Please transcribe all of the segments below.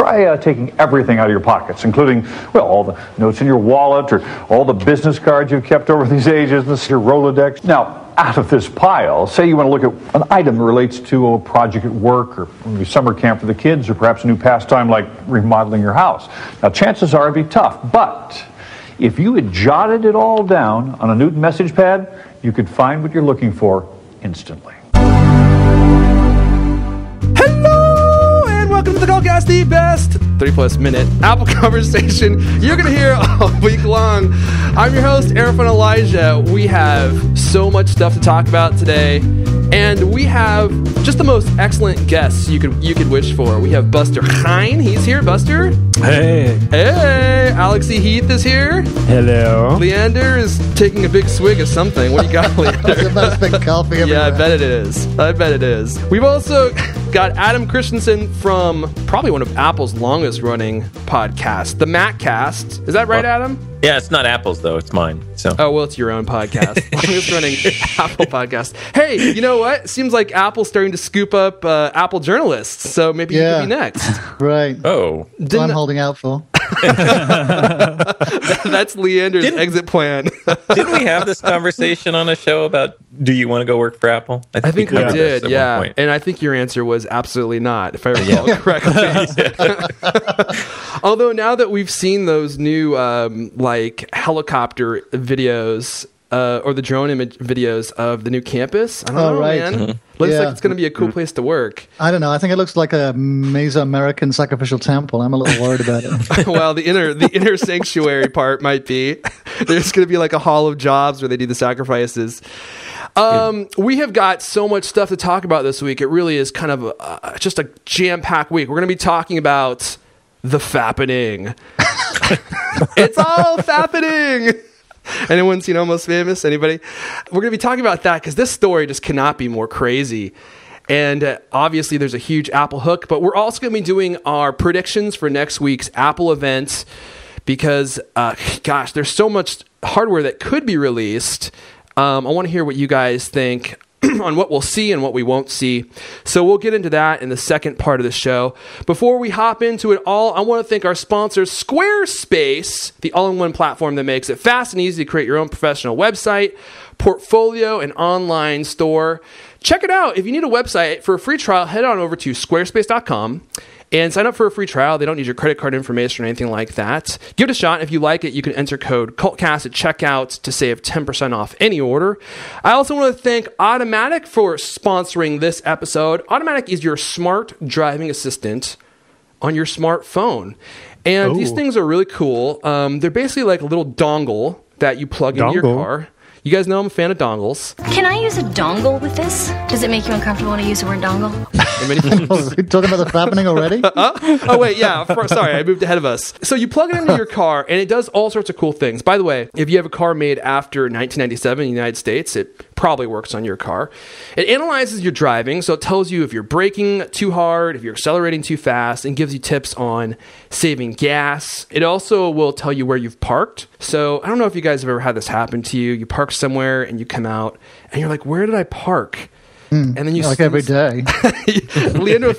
try taking everything out of your pockets, including, well, all the notes in your wallet or all the business cards you've kept over these ages, this your Rolodex. Now, out of this pile, say you want to look at an item that relates to a project at work or maybe summer camp for the kids or perhaps a new pastime like remodeling your house. Now, chances are it'd be tough, but if you had jotted it all down on a Newton message pad, you could find what you're looking for instantly. Hello, and welcome to the CultCast, the best 30-plus minute Apple conversation you're going to hear all week long. I'm your host, Aaron from Elijah. We have so much stuff to talk about today, and we have just the most excellent guests you could wish for. We have Buster Hine. He's here. Buster. Hey. Hey. Alex E. Heath is here. Hello. Leander is taking a big swig of something. What do you got, Leander? That's the most big coffee everywhere. Yeah, I bet it is. We've also got Adam Christensen from probably one of Apple's longest running podcasts, the MacCast. Is that right, Adam? Yeah, it's not Apple's though, it's mine. So. Oh, well, it's your own podcast. Longest running Apple podcast. Hey, you know what? Seems like Apple's starting to scoop up Apple journalists, so maybe you could be next. Right. Oh. That's what I'm holding out for. That's Leander's exit plan. Didn't we have this conversation on a show about do you want to go work for Apple? I think we did, yeah. And I think your answer was absolutely not, if I recall correctly. Although now that we've seen those new like helicopter videos or the drone image videos of the new campus, I don't know, right. man. Mm-hmm. Looks like it's going to be a cool place to work. I don't know. I think it looks like a Mesoamerican sacrificial temple. I'm a little worried about it. Well, the inner sanctuary part might be. There's going to be like a hall of jobs where they do the sacrifices. We have got so much stuff to talk about this week. It really is kind of just a jam-packed week. We're going to be talking about the Fappening. It's all Fappening. Anyone seen Almost Famous? Anybody? We're going to be talking about that because this story just cannot be more crazy. And obviously there's a huge Apple hook, but we're also going to be doing our predictions for next week's Apple event because, there's so much hardware that could be released. I want to hear what you guys think on what we'll see and what we won't see. So we'll get into that in the second part of the show. Before we hop into it all, I want to thank our sponsors, Squarespace, the all-in-one platform that makes it fast and easy to create your own professional website, portfolio, and online store. Check it out. If you need a website for a free trial, head on over to squarespace.com and sign up for a free trial. They don't need your credit card information or anything like that. Give it a shot. If you like it, you can enter code CultCast at checkout to save 10% off any order. I also want to thank Automatic for sponsoring this episode. Automatic is your smart driving assistant on your smartphone. And these things are really cool. They're basically like a little dongle that you plug into your car. You guys know I'm a fan of dongles. Can I use a dongle with this? Does it make you uncomfortable when I use the word dongle? Are we talking about the Fappening already? Oh, wait, yeah. Sorry, I moved ahead of us. So you plug it into your car, and it does all sorts of cool things. By the way, if you have a car made after 1997 in the United States, it probably works on your car. It analyzes your driving, so it tells you if you're braking too hard, if you're accelerating too fast, and gives you tips on saving gas. It also will tell you where you've parked. So I don't know if you guys have ever had this happen to you. You park somewhere, and you come out, and you're like, where did I park? And then you like every day. Leander,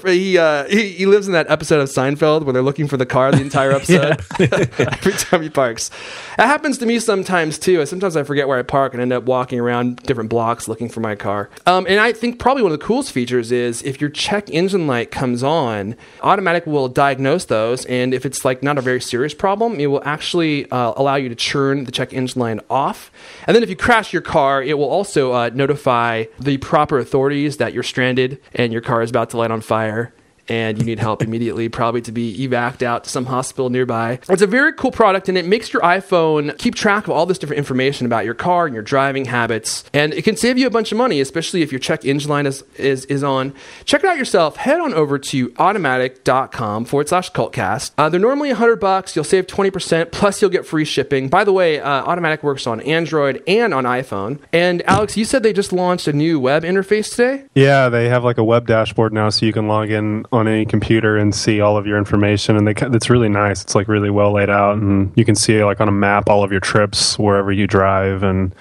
he lives in that episode of Seinfeld where they're looking for the car the entire episode. Every time he parks. That happens to me sometimes too. Sometimes I forget where I park and end up walking around different blocks looking for my car. And I think probably one of the coolest features is if your check engine light comes on, Automatic will diagnose those, and if it's like not a very serious problem, it will actually allow you to turn the check engine light off. And then if you crash your car, it will also notify the proper authorities that you're stranded and your car is about to light on fire and you need help immediately, probably to be evac'd out to some hospital nearby. It's a very cool product, and it makes your iPhone keep track of all this different information about your car and your driving habits, and it can save you a bunch of money, especially if your check engine light is on. Check it out yourself. Head on over to automatic.com/cultcast. They're normally $100. You'll save 20%, plus you'll get free shipping. By the way, Automatic works on Android and on iPhone. And Alex, you said they just launched a new web interface today? Yeah, they have like a web dashboard now, so you can log in on any computer and see all of your information, and it's really nice. It's like really well laid out, and you can see like on a map all of your trips wherever you drive, and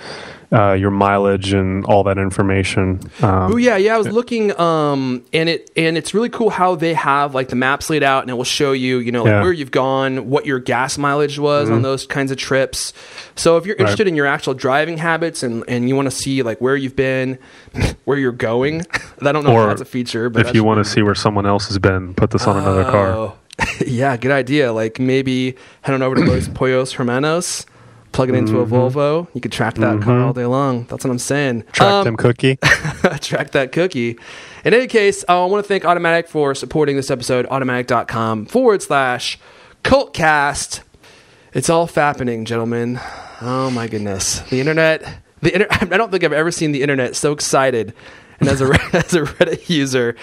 your mileage and all that information. Oh yeah, I was looking, and it's really cool how they have like the maps laid out, and it will show you, where you've gone, what your gas mileage was on those kinds of trips. So if you're interested in your actual driving habits and you want to see like where you've been, where you're going, I don't know if that's a feature, but if you want to see where someone else has been, put this on another car. Yeah, good idea. Like maybe head on over to Los Pollos Hermanos, plug it into a Volvo. You could track that car all day long. That's what I'm saying. Track them cookie. Track that cookie. In any case, I want to thank Automatic for supporting this episode. Automatic.com/CultCast. It's all fappening, gentlemen. Oh my goodness. The internet. I don't think I've ever seen the internet so excited. And as a Reddit user,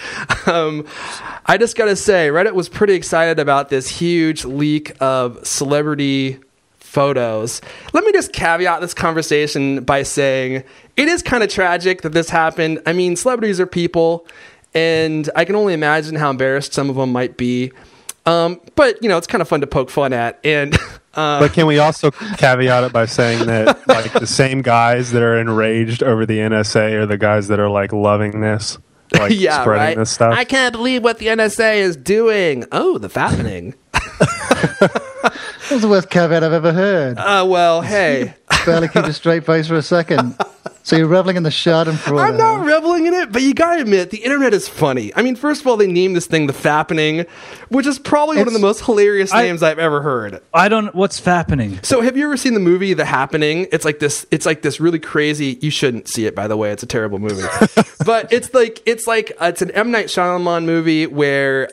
I just got to say, Reddit was pretty excited about this huge leak of celebrity photos. Let me just caveat this conversation by saying it is kind of tragic that this happened. I mean, celebrities are people, and I can only imagine how embarrassed some of them might be. But, it's kind of fun to poke fun at. And but can we also caveat it by saying that like the same guys that are enraged over the NSA are the guys that are like loving this, like spreading this stuff? I can't believe what the NSA is doing. Oh, the fappening. That was the worst caveat I've ever heard. Well, hey. Barely keep a straight face for a second. So you're reveling in the schadenfreude. I'm not reveling in it, but you gotta admit, the internet is funny. I mean, first of all, they named this thing the Fappening, which is probably one of the most hilarious names I've ever heard. What's Fappening? So have you ever seen the movie The Happening? It's like this really crazy, you shouldn't see it, by the way, it's a terrible movie. But it's an M. Night Shyamalan movie where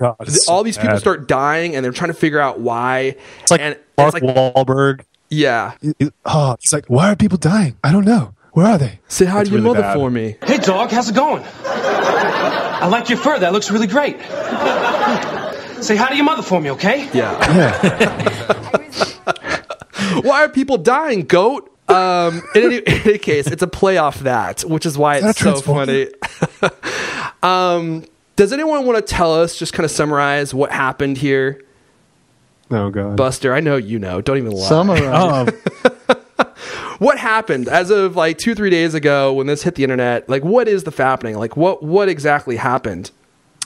all these people start dying and they're trying to figure out why. It's like Mark Wahlberg. Yeah. It's like, why are people dying? I don't know. Where are they? Say hi to your mother for me. Hey, dog, how's it going? I like your fur. That looks really great. Say hi to your mother for me, okay? Yeah. Why are people dying, goat? In any case, it's a play off that, which is why it's so funny. Does anyone want to tell us, just kind of summarize what happened here? Oh, God. Buster, I know you know. Don't even lie. Summarize. What happened as of like 2-3 days ago when this hit the internet? Like, what is the Fappening? Like, what exactly happened?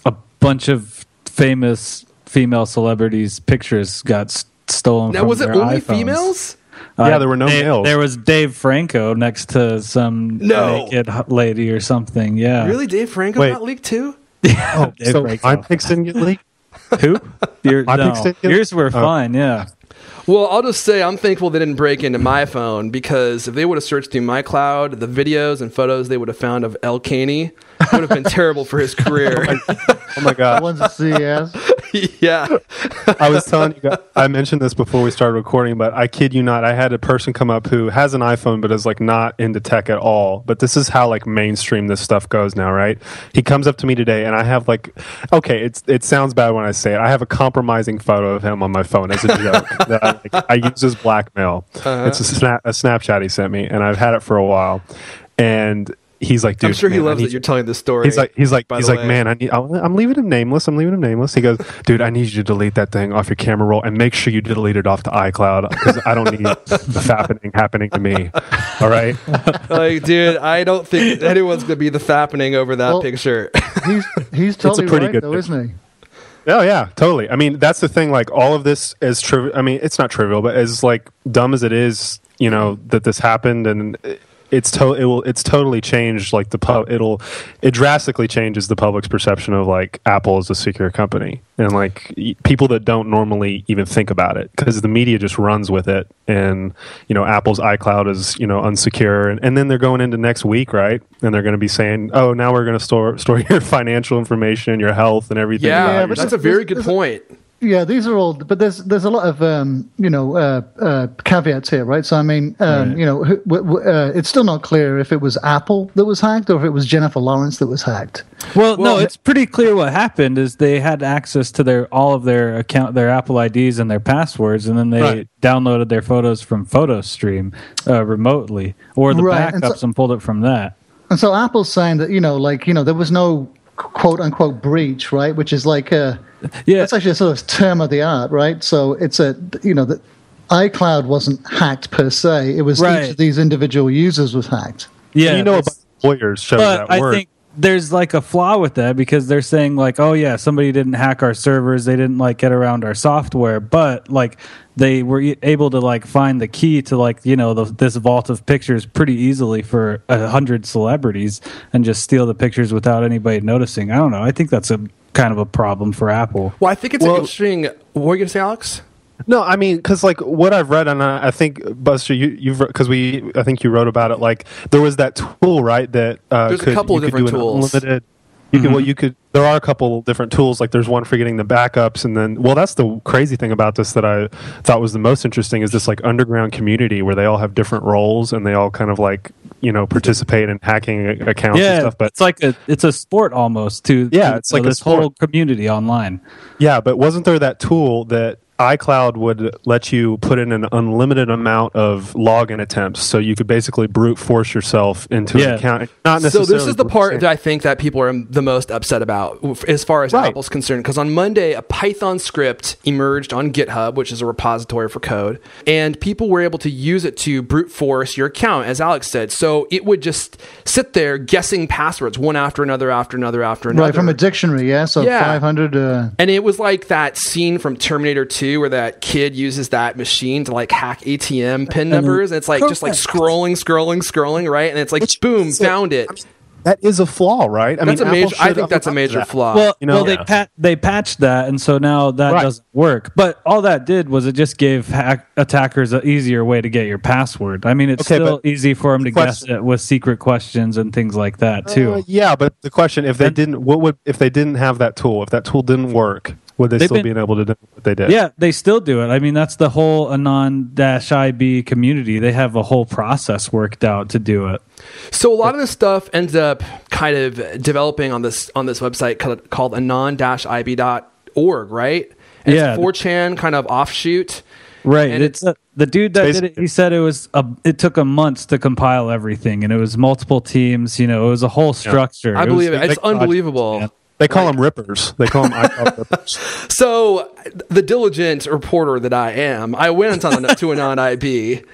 A bunch of famous female celebrities' pictures got stolen. Now, was it only iPhones. Females? Yeah, there were no males. There was Dave Franco next to some naked lady or something. Yeah, really? Dave Franco got leaked too? Yeah. So my pics didn't get leaked? Who? Yours were fine. Yeah. Well, I'll just say I'm thankful they didn't break into my phone, because if they would have searched through my cloud, the videos and photos they would have found of El Caney would have been terrible for his career. Oh my God. One's a CS. Yeah. I was telling you guys, I mentioned this before we started recording, but I kid you not, I had a person come up who has an iPhone but is like not into tech at all. But this is how like mainstream this stuff goes now, right? He comes up to me today and I have like, okay, it sounds bad when I say it. I have a compromising photo of him on my phone as a joke that I use as blackmail. It's a Snapchat he sent me, and I've had it for a while. And he's like, dude, I'm sure he loves that you're telling this story. He's like, man, I'm leaving him nameless. He goes, dude, I need you to delete that thing off your camera roll and make sure you delete it off to iCloud, because I don't need the happening to me. All right. Like, dude, I don't think anyone's gonna be the Fappening over that picture. He's totally right, though, isn't he? Oh yeah, totally. I mean, that's the thing. Like, all of this is trivial. I mean, it's not trivial, but as like dumb as it is, that this happened, and it's totally changed like it drastically changes the public's perception of like Apple as a secure company, and like people that don't normally even think about it, because the media just runs with it. And Apple's iCloud is unsecure, and then they're going into next week, right? And they're going to be saying, oh, now we're going to store your financial information, your health, and everything. Yeah, but that's a very good point. Yeah, these are all, but there's a lot of caveats here, right? So I mean, it's still not clear if it was Apple that was hacked or if it was Jennifer Lawrence that was hacked. Well, no, it's pretty clear what happened is they had access to all of their Apple IDs and their passwords, and then they downloaded their photos from PhotoStream remotely, or the backups, and pulled it from that. And so Apple's saying that there was no quote unquote breach, right? Which is like that's actually a sort of term of the art, right? So it's iCloud wasn't hacked per se. It was each of these individual users was hacked. Yeah, and about lawyers show that I work. think there's like a flaw with that because they're saying like, oh yeah, somebody didn't hack our servers, they didn't like get around our software, but like they were able to like find the key to like, you know, this vault of pictures pretty easily for 100 celebrities and just steal the pictures without anybody noticing. I don't know. I think that's a kind of a problem for Apple. Well, I think it's interesting. What were you going to say, Alex? No, I mean, because like what I've read, and I think Buster, you've because I think you wrote about it. Like there was that tool, right? That there's a couple of different tools. Unlimited. There are a couple different tools. Like there's one for getting the backups, and then that's the crazy thing about this that I thought was the most interesting is this like underground community where they all have different roles and they all kind of like participate in hacking accounts and stuff. But it's like it's a sport almost it's like this whole community online. Yeah, but wasn't there that tool that iCloud would let you put in an unlimited amount of login attempts, so you could basically brute force yourself into an account. Not necessarily. So this is the part that I think that people are the most upset about as far as Apple's concerned, because on Monday a Python script emerged on GitHub, which is a repository for code, and people were able to use it to brute force your account, as Alex said. So it would just sit there guessing passwords one after another, right, from a dictionary. So 500 and it was like that scene from Terminator 2 where that kid uses that machine to like hack ATM pin numbers, and it's like just like scrolling, right? And it's like boom, found it. That is a flaw, right? I think that's a major flaw. Well, they patched that, and so now that doesn't work. But all that did was it just gave attackers an easier way to get your password. I mean, it's still easy for them to guess it with secret questions and things like that too. But the question: if they didn't have that tool, if that tool didn't work, would they still be able to do what they did? Yeah, they still do it. I mean, that's the whole Anon-IB community. They have a whole process worked out to do it. So a lot of this stuff ends up kind of developing on this website called anon-ib.org, right? And it's a 4chan kind of offshoot. Right. And it's the dude that did it. He said it took a month to compile everything, and it was multiple teams. It was a whole structure. I believe it. It's unbelievable. Yeah. They call them rippers. They call them iCloud rippers. So the diligent reporter that I am, I went on to Anon-IB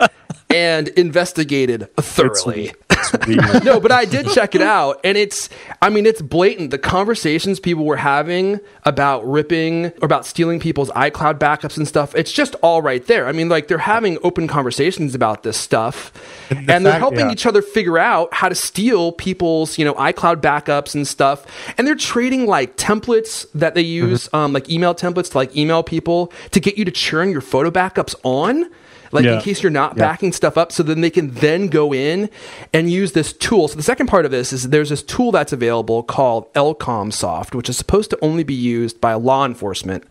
and investigated thoroughly. No, but I did check it out, and it's blatant. The conversations people were having about ripping or about stealing people's iCloud backups and stuff, it's just all right there. I mean, like they're having open conversations about this stuff, and they're helping each other figure out how to steal people's, iCloud backups and stuff. And they're trading like templates that they use, like email templates to like email people to get you to churn your photo backups on. In case you're not backing stuff up, so then they can then go in and use this tool. So the second part of this is there's this tool that's available called LCOMSoft, which is supposed to only be used by law enforcement,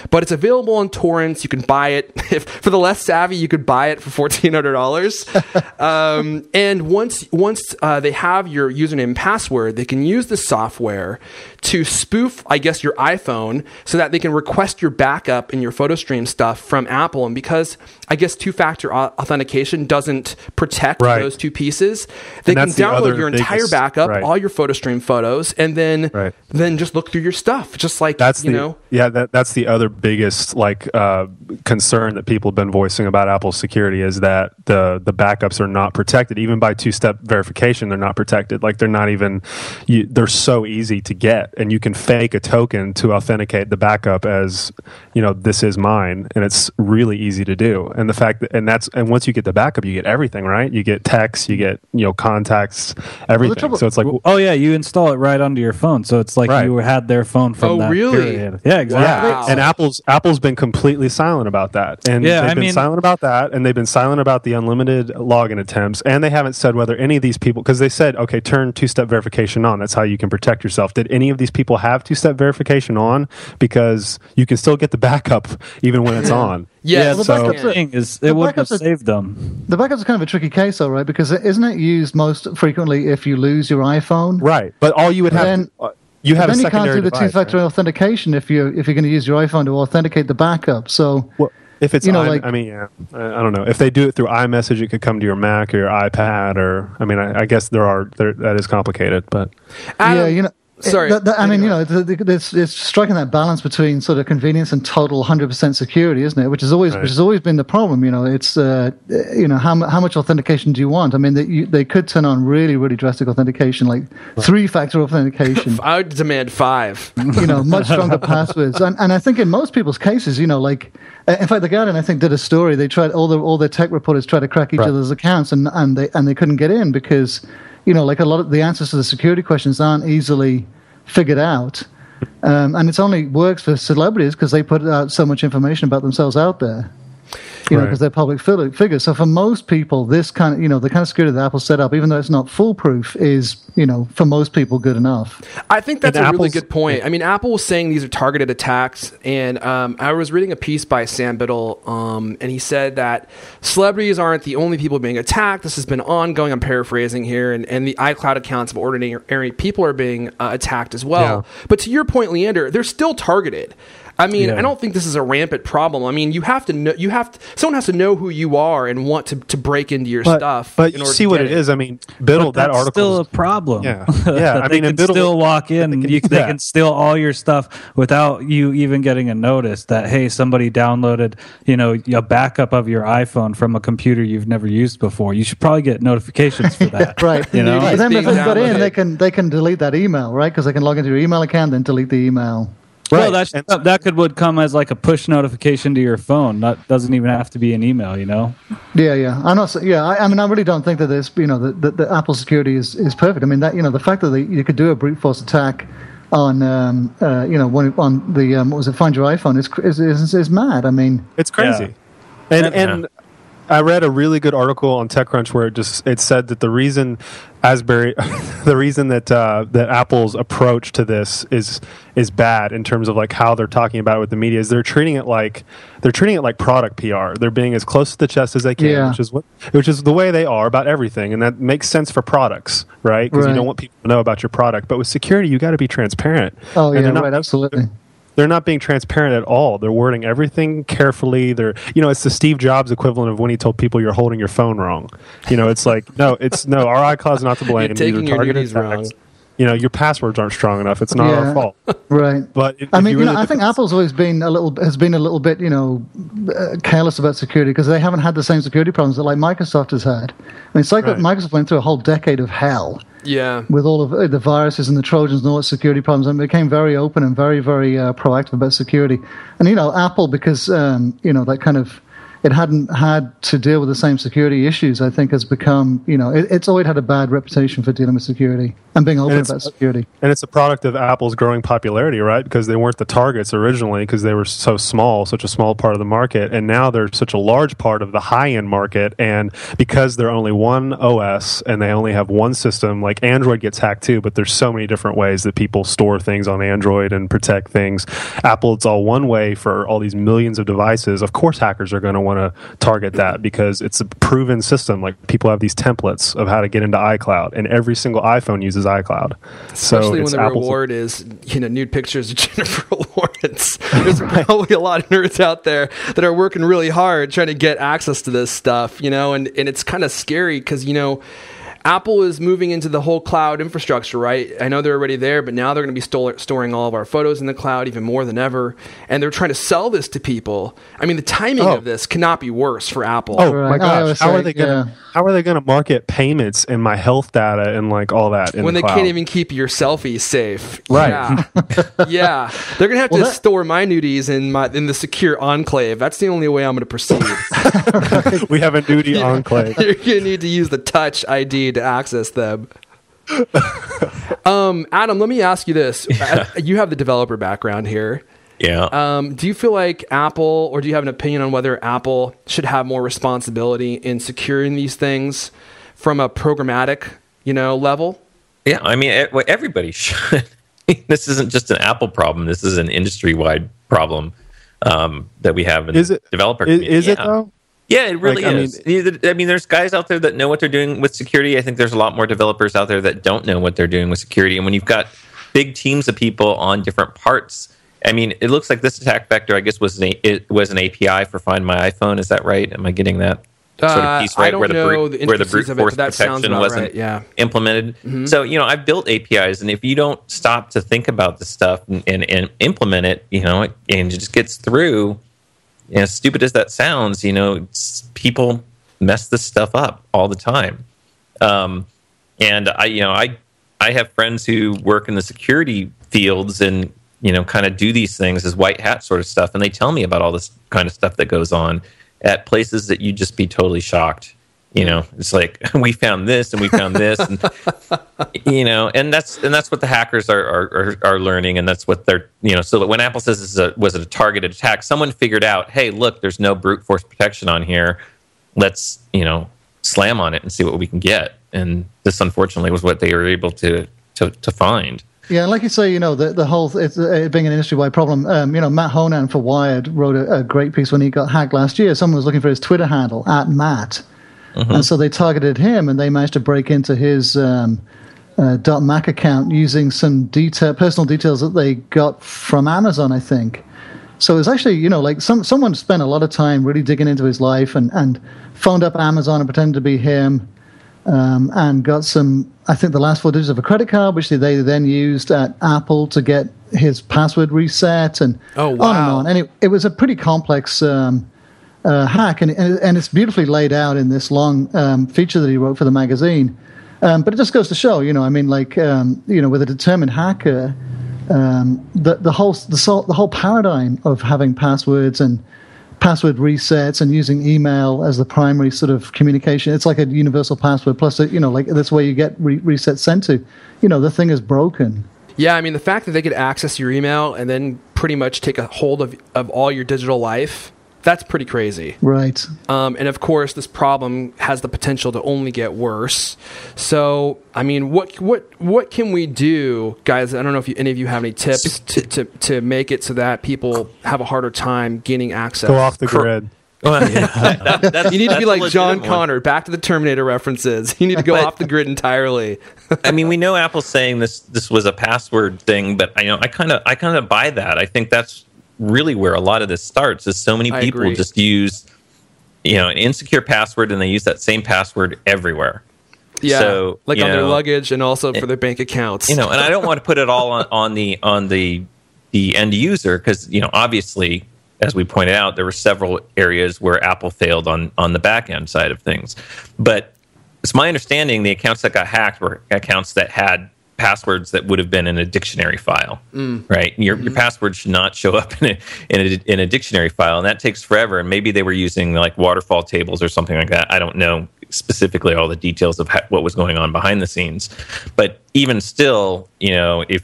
but it's available on torrents. You can buy it. For the less savvy, you could buy it for $1,400. And once they have your username and password, they can use the software to spoof, I guess, your iPhone so that they can request your backup and your photo stream stuff from Apple. And because I guess two-factor authentication doesn't protect those two pieces, they can download your entire backup, all your photo stream photos, and then just look through your stuff. Just like that's the other biggest concern that people have been voicing about Apple's security is that the backups are not protected. Even by two-step verification, they're not protected. Like they're not even they're so easy to get, and you can fake a token to authenticate the backup as this is mine, and it's really easy to do. And the fact that and once you get the backup, you get everything, right? You get texts, you get contacts, everything. So it's like you install it right onto your phone, so it's like you had their phone from that period. Yeah, exactly. Wow. And Apple's been completely silent about that, and they've been silent about that, and they've been silent about the unlimited login attempts, and they haven't said whether any of these people, because they said, okay, turn two-step verification on. That's how you can protect yourself. Did any of these people have two-step verification on? Because you can still get the backup even when it's on. The thing is, it would have saved them. The backups are kind of a tricky case, though, right? Because isn't it used most frequently if you lose your iPhone? Right, but all you would have. Then you can't do the two-factor authentication if you're going to use your iPhone to authenticate the backup. So. Well, if it's, I don't know. If they do it through iMessage, it could come to your Mac or your iPad, or I guess that is complicated. But Adam, Sorry. I mean, it's striking that balance between sort of convenience and total 100% security, isn't it? Which has always been the problem. It's how much authentication do you want? I mean, they could turn on really, really drastic authentication, like 3-factor authentication. I would demand 5. Much stronger passwords. And I think in most people's cases, in fact, The Guardian, I think, did a story. They tried all their tech reporters tried to crack each other's accounts, and they couldn't get in because. Like a lot of the answers to the security questions aren't easily figured out. And it only works for celebrities because they put out so much information about themselves out there, because they're public figures. So for most people, this kind of, the kind of security that Apple set up, even though it's not foolproof, is, for most people good enough. I think that's a really good point. I mean, Apple was saying these are targeted attacks, and I was reading a piece by Sam Biddle, and he said that celebrities aren't the only people being attacked. This has been ongoing. I'm paraphrasing here, and the iCloud accounts of ordinary people are being attacked as well. Yeah. But to your point, Leander, they're still targeted. I mean, I don't think this is a rampant problem. I mean, you have to know. Someone has to know who you are and want to break into your stuff. But you see what it is. I mean, Biddle, that article still a problem. Yeah. I mean, they can still walk in. They can steal all your stuff without you even getting a notice that hey, somebody downloaded a backup of your iPhone from a computer you've never used before. You should probably get notifications for that. Right. But then if they got in, they can delete that email, right? Because they can log into your email account and delete the email. Right. Well, that would come as like a push notification to your phone. That doesn't even have to be an email, Yeah. I'm not. Yeah. I mean, I really don't think that this, the Apple security is perfect. I mean, that the fact that you could do a brute force attack on, on the what was it? Find Your iPhone is mad. I mean, it's crazy. Yeah. And I read a really good article on TechCrunch where it said that the reason that Apple's approach to this is bad in terms of like how they're talking about it with the media is they're treating it like product PR. They're being as close to the chest as they can, which is the way they are about everything, and that makes sense for products, right? Because you don't want people to know about your product. But with security, you got to be transparent. Oh yeah, right, absolutely. They're not being transparent at all. They're wording everything carefully. It's the Steve Jobs equivalent of when he told people you're holding your phone wrong. It's like, no, our iCloud's not to blame. You're taking your nudies wrong. Your passwords aren't strong enough. It's not our fault. Right. But I think Apple's always been a little bit, careless about security because they haven't had the same security problems that like Microsoft has had. I mean, it's like Microsoft went through a whole decade of hell. Yeah. With all of the viruses and the Trojans and all the security problems, and became very open and very, very proactive about security. And Apple, because that kind of it hadn't had to deal with the same security issues, I think has become, it's always had a bad reputation for dealing with security and being open about security. And it's a product of Apple's growing popularity, right? Because they weren't the targets originally because they were so small, such a small part of the market. And now they're such a large part of the high-end market. And because they're only one OS and they only have one system, like Android gets hacked too, but there's so many different ways that people store things on Android and protect things. Apple, it's all one way for all these millions of devices. Of course, hackers are going to want to target that because it's a proven system. Like people have these templates of how to get into iCloud, and every single iPhone uses iCloud. Especially when the reward is nude pictures of Jennifer Lawrence. There's probably a lot of nerds out there that are working really hard trying to get access to this stuff, and it's kind of scary because Apple is moving into the whole cloud infrastructure, right? I know they're already there, but now they're going to be storing all of our photos in the cloud even more than ever. And they're trying to sell this to people. I mean, the timing of this cannot be worse for Apple. Oh, my gosh. How are they going to market payments and my health data and like all that in when the they cloud? Can't even keep your selfies safe? Right. Yeah. They're going to have to store my nudies in the secure enclave. That's the only way I'm going to proceed. We have a nudie enclave. You're going to need to use the Touch ID to access them. Adam, let me ask you this. You have the developer background here. Yeah. Do you feel like Apple, or do you have an opinion on whether Apple should have more responsibility in securing these things from a programmatic, level? Yeah, I mean, everybody should. This isn't just an Apple problem. This is an industry-wide problem that we have in the developer community. Is it, though? Yeah, it really is. I mean, there's guys out there that know what they're doing with security. I think there's a lot more developers out there that don't know what they're doing with security. And when you've got big teams of people on different parts, I mean, it looks like this attack vector, I guess, was an API for Find My iPhone. Is that right? Am I getting that sort of piece, right? Where the brute force protection wasn't implemented. Mm-hmm. So, I've built APIs, and if you don't stop to think about the stuff and implement it, and it just gets through, as stupid as that sounds, people mess this stuff up all the time. And I have friends who work in the security fields and, kind of do these things as white hat sort of stuff. And they tell me about all this kind of stuff that goes on at places that you'd just be totally shocked. It's like, we found this and we found this, and, and that's what the hackers are learning. And that's what they're, so that when Apple says was it a targeted attack, someone figured out, hey, look, there's no brute force protection on here. Let's, slam on it and see what we can get. And this, unfortunately, was what they were able to find. Yeah, like you say, the whole it being an industry-wide problem. Matt Honan for Wired wrote a great piece when he got hacked last year. Someone was looking for his Twitter handle @Matt, and so they targeted him, and they managed to break into his .Mac account using some personal details that they got from Amazon, I think. So it was actually, someone spent a lot of time really digging into his life and phoned up Amazon and pretended to be him. And got some, I think, the last 4 digits of a credit card, which they then used at Apple to get his password reset, and on and on. And it was a pretty complex hack, and it's beautifully laid out in this long feature that he wrote for the magazine. But it just goes to show, with a determined hacker, the whole paradigm of having passwords and password resets and using email as the primary sort of communication. It's like a universal password plus, that's where you get resets sent to. The thing is broken. Yeah, I mean, the fact that they could access your email and then pretty much take a hold of all your digital life, that's pretty crazy. Right. And of course, this problem has the potential to only get worse. So, I mean, what can we do, guys? I don't know if any of you have any tips to make it so that people have a harder time gaining access. Go off the grid. You need to be like John Connor, Back to the Terminator references. You need to go off the grid entirely. I mean, we know Apple's saying this was a password thing, but I kind of buy that. I think that's really where a lot of this starts. Is so many people just use an insecure password, and they use that same password everywhere. Yeah, so, like on their luggage and also for their bank accounts. And I don't want to put it all on the end user, because obviously, as we pointed out, there were several areas where Apple failed on the back end side of things. But it's my understanding the accounts that got hacked were accounts that had passwords that would have been in a dictionary file, right? Your password should not show up in a dictionary file, and that takes forever. And maybe they were using like waterfall tables or something like that. I don't know specifically all the details of what was going on behind the scenes, but even still, if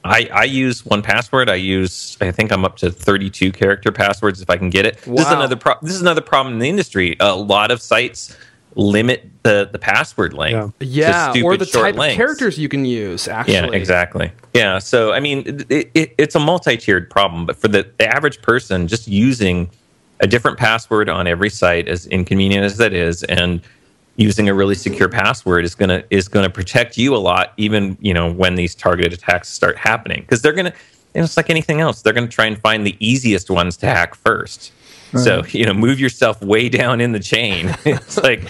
I use 1Password, I think I'm up to 32 character passwords if I can get it. Wow. This is another problem in the industry. A lot of sites limit the password length. Yeah, or the type of characters you can use, actually. Yeah, exactly. Yeah, so, I mean, it's a multi-tiered problem, but for the average person, just using a different password on every site, as inconvenient as that is, and using a really secure password is gonna protect you a lot, even when these targeted attacks start happening, because they're gonna, it's like anything else, they're gonna try and find the easiest ones to hack first. Right. So, move yourself way down in the chain. It's like,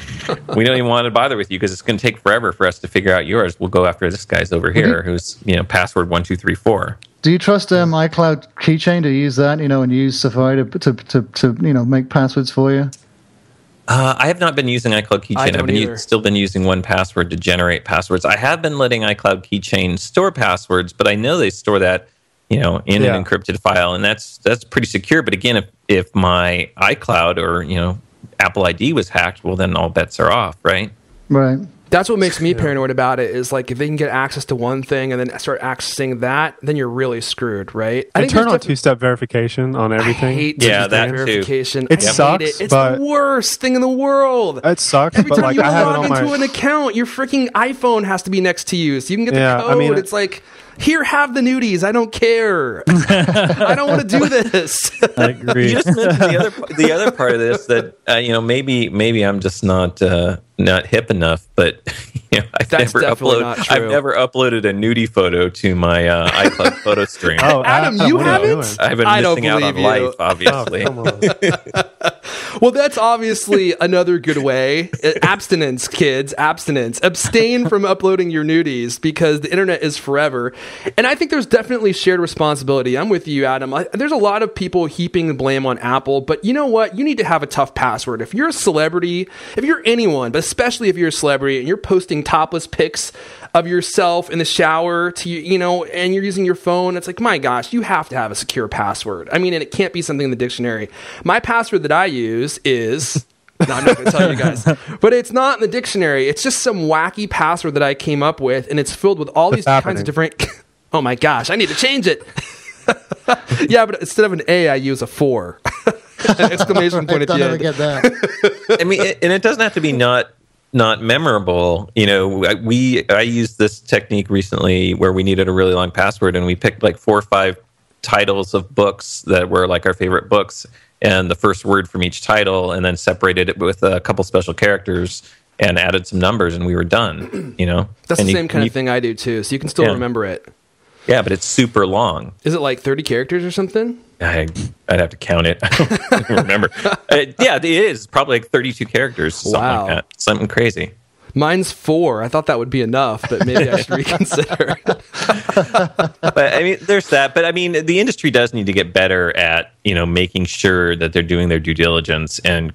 we don't even want to bother with you because it's going to take forever for us to figure out yours. We'll go after this guy's over here who's, password 1234. Do you trust iCloud Keychain to use that, and use Safari to make passwords for you? I have not been using iCloud Keychain. I've still been using 1Password to generate passwords. I have been letting iCloud Keychain store passwords, but I know they store that in an encrypted file, and that's pretty secure. But again, if my iCloud or Apple ID was hacked, well, then all bets are off, right? Right. That's what makes me paranoid about it, is like if they can get access to one thing and then start accessing that, then you're really screwed, right? I turn on two-step verification on everything. I hate that verification. It sucks. It's the worst thing in the world. It sucks. Every time you log into an account, your freaking iPhone has to be next to you, so you can get the code. It's like, here, have the nudies. I don't care. I don't want to do this. I agree. You just mentioned the other part of this that maybe I'm just not not hip enough, but I've never uploaded a nudie photo to my iCloud photo stream. Oh, Adam, you haven't? I've been missing out on life, obviously. Well, that's obviously another good way. Abstinence, kids, abstinence. Abstain from uploading your nudies because the internet is forever. And I think there's definitely shared responsibility. I'm with you, Adam. There's a lot of people heaping the blame on Apple, but you know what? You need to have a tough password. If you're a celebrity, if you're anyone, but especially if you're a celebrity and you're posting topless pics of yourself in the shower and you're using your phone, it's like, my gosh, you have to have a secure password. I mean, and it can't be something in the dictionary. My password that I use is... No, I'm not going to tell you guys. But it's not in the dictionary. It's just some wacky password that I came up with, and it's filled with all these kinds of different... Oh my gosh, I need to change it. Yeah, but instead of an A, I use a 4. Exclamation point at the end. Get that. I mean, and it doesn't have to be not memorable. I used this technique recently where we needed a really long password, and we picked like 4 or 5 titles of books that were like our favorite books, and the first word from each title, and then separated it with a couple special characters and added some numbers, and we were done. That's the same kind of thing I do too, so you can still remember it. Yeah, but it's super long. Is it like 30 characters or something? I'd have to count it. I don't remember. Yeah, it is probably like 32 characters. Something like that. Something crazy. Mine's 4. I thought that would be enough, but maybe I should reconsider. But I mean, there's that. But I mean, the industry does need to get better at making sure that they're doing their due diligence and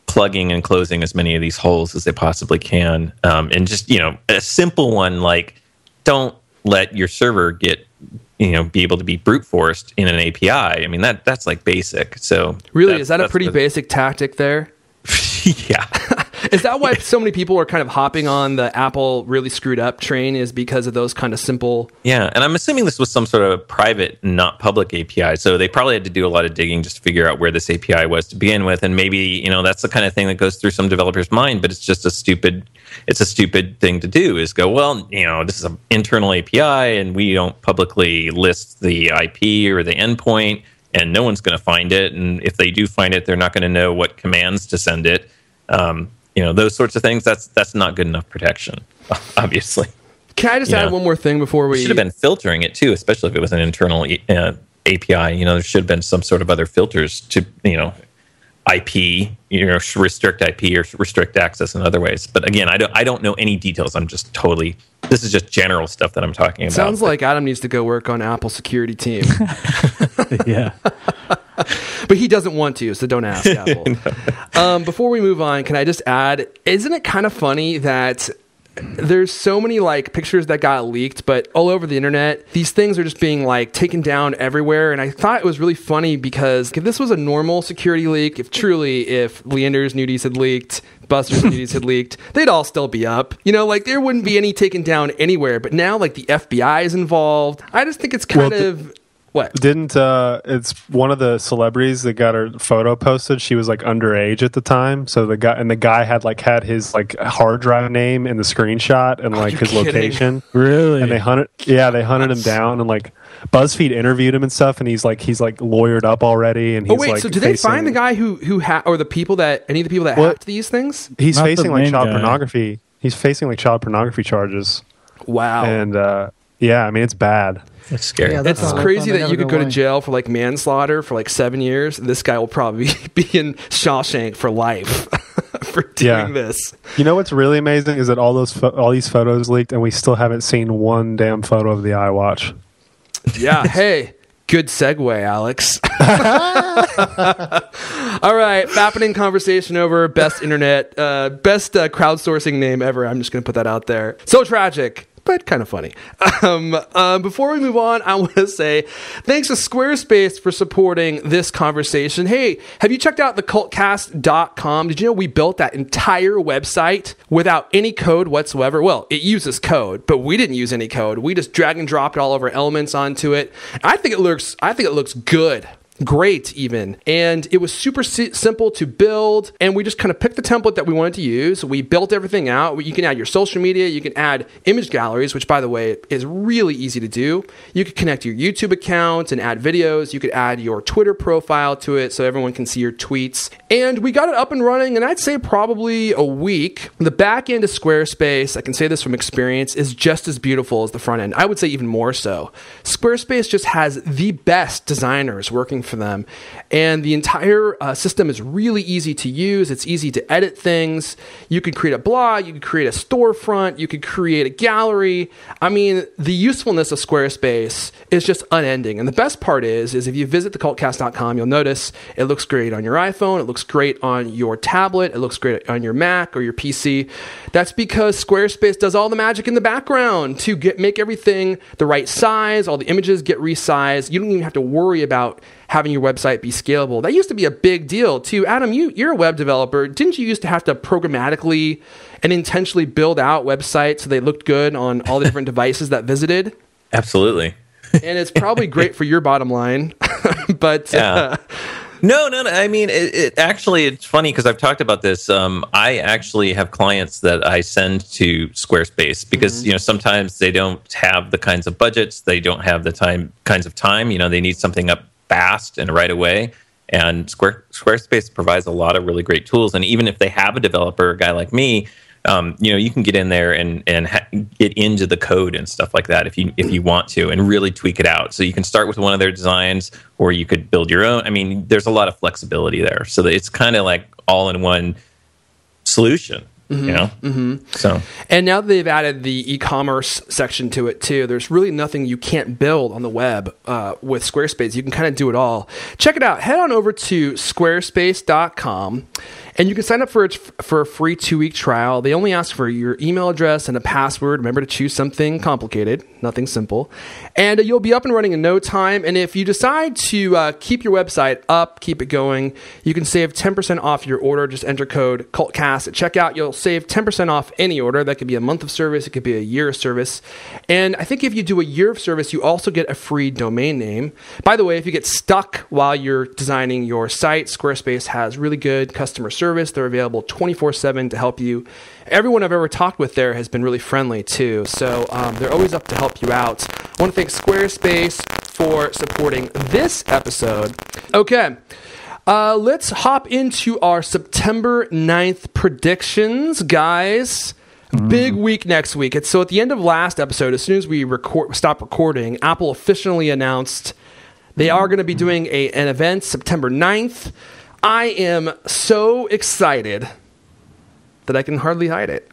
plugging and closing as many of these holes as they possibly can. And just a simple one like don't let your server get be able to be brute forced in an API. I mean that's like basic. So really, is that a pretty basic tactic there? Yeah. Is that why so many people are kind of hopping on the Apple really screwed up train, is because of those kind of simple... Yeah, and I'm assuming this was some sort of private, not public API, so they probably had to do a lot of digging just to figure out where this API was to begin with, and maybe, that's the kind of thing that goes through some developer's mind, but it's just a stupid thing to do, is go, well, this is an internal API, and we don't publicly list the IP or the endpoint, and no one's going to find it, and if they do find it, they're not going to know what commands to send it. Those sorts of things, that's not good enough protection, obviously. Can I just add one more thing before we... should have been filtering it, too, especially if it was an internal API. There should have been some sort of other filters to, IP, restrict IP or restrict access in other ways. But again, I don't know any details. I'm just this is just general stuff that I'm talking about. Sounds like Adam needs to go work on Apple security team. Yeah. But he doesn't want to, so don't ask Apple. No. Before we move on, can I just add, isn't it kind of funny that there's so many like pictures that got leaked, but all over the internet, these things are just being like taken down everywhere. And I thought it was really funny because if this was a normal security leak, if Leander's nudies had leaked, Buster's nudies had leaked, they'd all still be up. There wouldn't be any taken down anywhere. But now like the FBI is involved. I just think it's kind of... What? Didn't it's one of the celebrities that got her photo posted? She was like underage at the time, so the guy had his like hard drive name in the screenshot and like his location. Really? And they hunted him down, and like BuzzFeed interviewed him and stuff, and he's lawyered up already. And he's so did they find the guy who or the people that any of the people that hacked these things? He's Not facing like child pornography. He's facing like child pornography charges. Wow. And I mean it's bad. That's scary. Yeah, it's crazy that you could go to jail for like manslaughter for like 7 years. This guy will probably be in Shawshank for life for doing this. You know what's really amazing is that all these photos leaked, and we still haven't seen one damn photo of the iWatch. Yeah. Hey, good segue, Alex. All right, Fappening conversation over. Best internet, best crowdsourcing name ever. I'm just going to put that out there. So tragic, but kind of funny. Before we move on, I want to say thanks to Squarespace for supporting this conversation. Hey, have you checked out the CultCast.com? Did you know we built that entire website without any code whatsoever? Well, it uses code, but we didn't use any code. We just drag and dropped all of our elements onto it. I think it looks good. great even. And it was super simple to build. And we just kind of picked the template that we wanted to use. We built everything out. You can add your social media. You can add image galleries, which, by the way, is really easy to do. You could connect your YouTube account and add videos. You could add your Twitter profile to it so everyone can see your tweets. And we got it up and running, and I'd say probably a week. The back end of Squarespace, I can say this from experience, is just as beautiful as the front end. I would say even more so. Squarespace just has the best designers working for them, and the entire system is really easy to use. It's easy to edit things. You could create a blog, you could create a storefront, you could create a gallery. I mean, the usefulness of Squarespace is just unending. And the best part is if you visit thecultcast.com, you'll notice it looks great on your iPhone, it looks great on your tablet, it looks great on your Mac or your PC. That's because Squarespace does all the magic in the background to make everything the right size, all the images get resized. You don't even have to worry about having your website be scalable. That used to be a big deal too. Adam, you're a web developer. Didn't you used to have to programmatically and intentionally build out websites so they looked good on all the different devices that visited? Absolutely. And it's probably great for your bottom line, but yeah. No. I mean, it's funny because I've talked about this. I actually have clients that I send to Squarespace because, sometimes they don't have the kinds of budgets. They don't have the kinds of time. They need something up fast and right away. And Squarespace provides a lot of really great tools. And even if they have a developer, a guy like me, you can get in there and get into the code and stuff like that if you want to, and really tweak it out. So you can start with one of their designs, or you could build your own. I mean, there's a lot of flexibility there, so that it's kind of like all-in-one solution. So, and now that they've added the e-commerce section to it too, there's really nothing you can't build on the web with Squarespace. You can kind of do it all. Check it out. Head on over to squarespace.com. And you can sign up for a free 2-week trial. They only ask for your email address and a password. Remember to choose something complicated, nothing simple. And you'll be up and running in no time. And if you decide to keep your website up, keep it going, you can save 10% off your order. Just enter code CultCast at checkout. You'll save 10% off any order. That could be a month of service. It could be a year of service. And I think if you do a year of service, you also get a free domain name. By the way, if you get stuck while you're designing your site, Squarespace has really good customer service. They're available 24/7 to help you. Everyone I've ever talked with there has been really friendly too. So they're always up to help you out. I want to thank Squarespace for supporting this episode. Okay. Let's hop into our September 9th predictions, guys. Big week next week. So at the end of last episode, as soon as we stopped recording, Apple officially announced they are going to be doing an event September 9th. I am so excited that I can hardly hide it.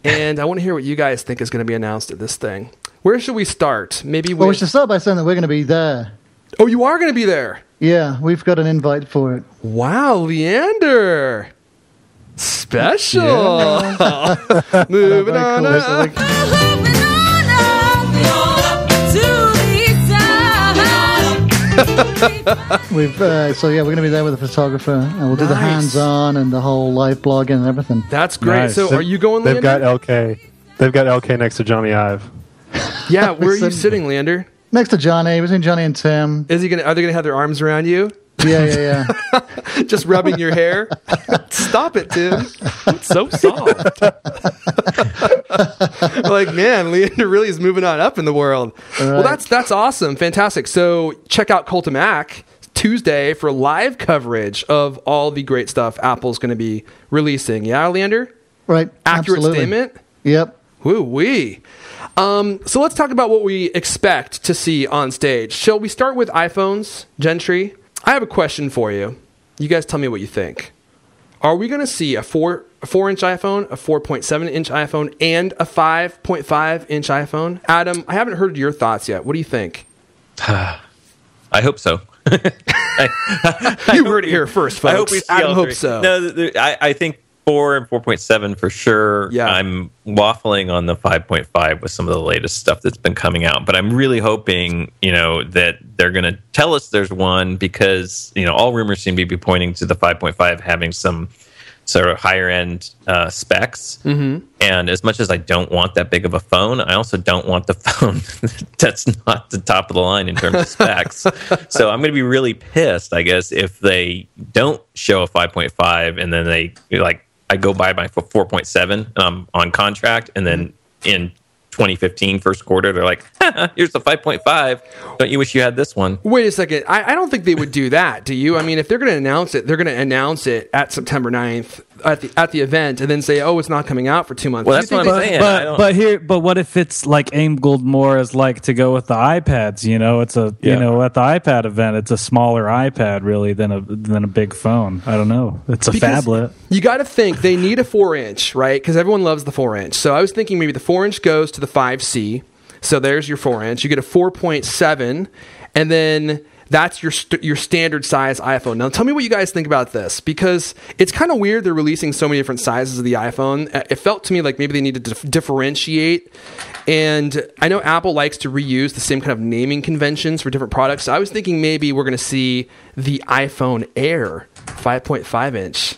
And I want to hear what you guys think is going to be announced at this thing. Where should we start? Maybe we should start by saying that we're going to be there. Oh, you are going to be there? Yeah, we've got an invite for it. Wow, Leander. Special. Yeah. Moving on up. We're going to be there with a photographer, and we'll do the hands-on and the whole live blogging and everything. That's great. Nice. So are you going, Leander? They've got LK next to Johnny Ive. Yeah, where are you sitting, Leander? Next to Johnny, between Johnny and Tim. Are they gonna have their arms around you? Yeah. Just rubbing your hair? Stop it, Tim. It's so soft. Like, man, Leander really is moving on up in the world. Right. Well, that's awesome. Fantastic. So check out Cultamac Tuesday for live coverage of all the great stuff Apple's going to be releasing. Yeah, Leander? Right. Accurate Absolutely. statement? Yep. Woo-wee. So let's talk about what we expect to see on stage. Shall we start with iPhones, Gentry? I have a question for you. You guys tell me what you think. Are we going to see a 4-inch iPhone, a 4.7-inch iPhone, and a 5.5-inch iPhone? Adam, I haven't heard your thoughts yet. What do you think? I hope so. You heard it here first, folks. I hope we see Adam all hopes so. No, I think 4 and 4.7 for sure. Yeah. I'm waffling on the 5.5 with some of the latest stuff that's been coming out, but I'm really hoping, that they're going to tell us there's one, because, all rumors seem to be pointing to the 5.5 having some sort of higher end specs. Mm-hmm. And as much as I don't want that big of a phone, I also don't want the phone that's not the top of the line in terms of specs. So I'm going to be really pissed, I guess, if they don't show a 5.5 and then I go buy my 4.7 and I'm on contract, and then in 2015 first quarter they're like, here's the 5.5, don't you wish you had this one? Wait a second, I don't think they would do that, do you? I mean, if they're going to announce it, they're going to announce it at September 9th at the event, and then say, oh, it's not coming out for 2 months. Well, that's what I'm saying. But what if it's like aimed more as like to go with the iPads? You know, it's at the iPad event, it's a smaller iPad really than a big phone. I don't know. It's a phablet. You got to think they need a 4-inch, right? Because everyone loves the 4-inch. So I was thinking maybe the 4-inch goes to the 5C. So there's your 4-inch. You get a 4.7, and then that's your standard size iPhone. Now, tell me what you guys think about this, because it's kind of weird they're releasing so many different sizes of the iPhone. It felt to me like maybe they needed to differentiate. And I know Apple likes to reuse the same kind of naming conventions for different products. So I was thinking maybe we're going to see the iPhone Air 5.5-inch.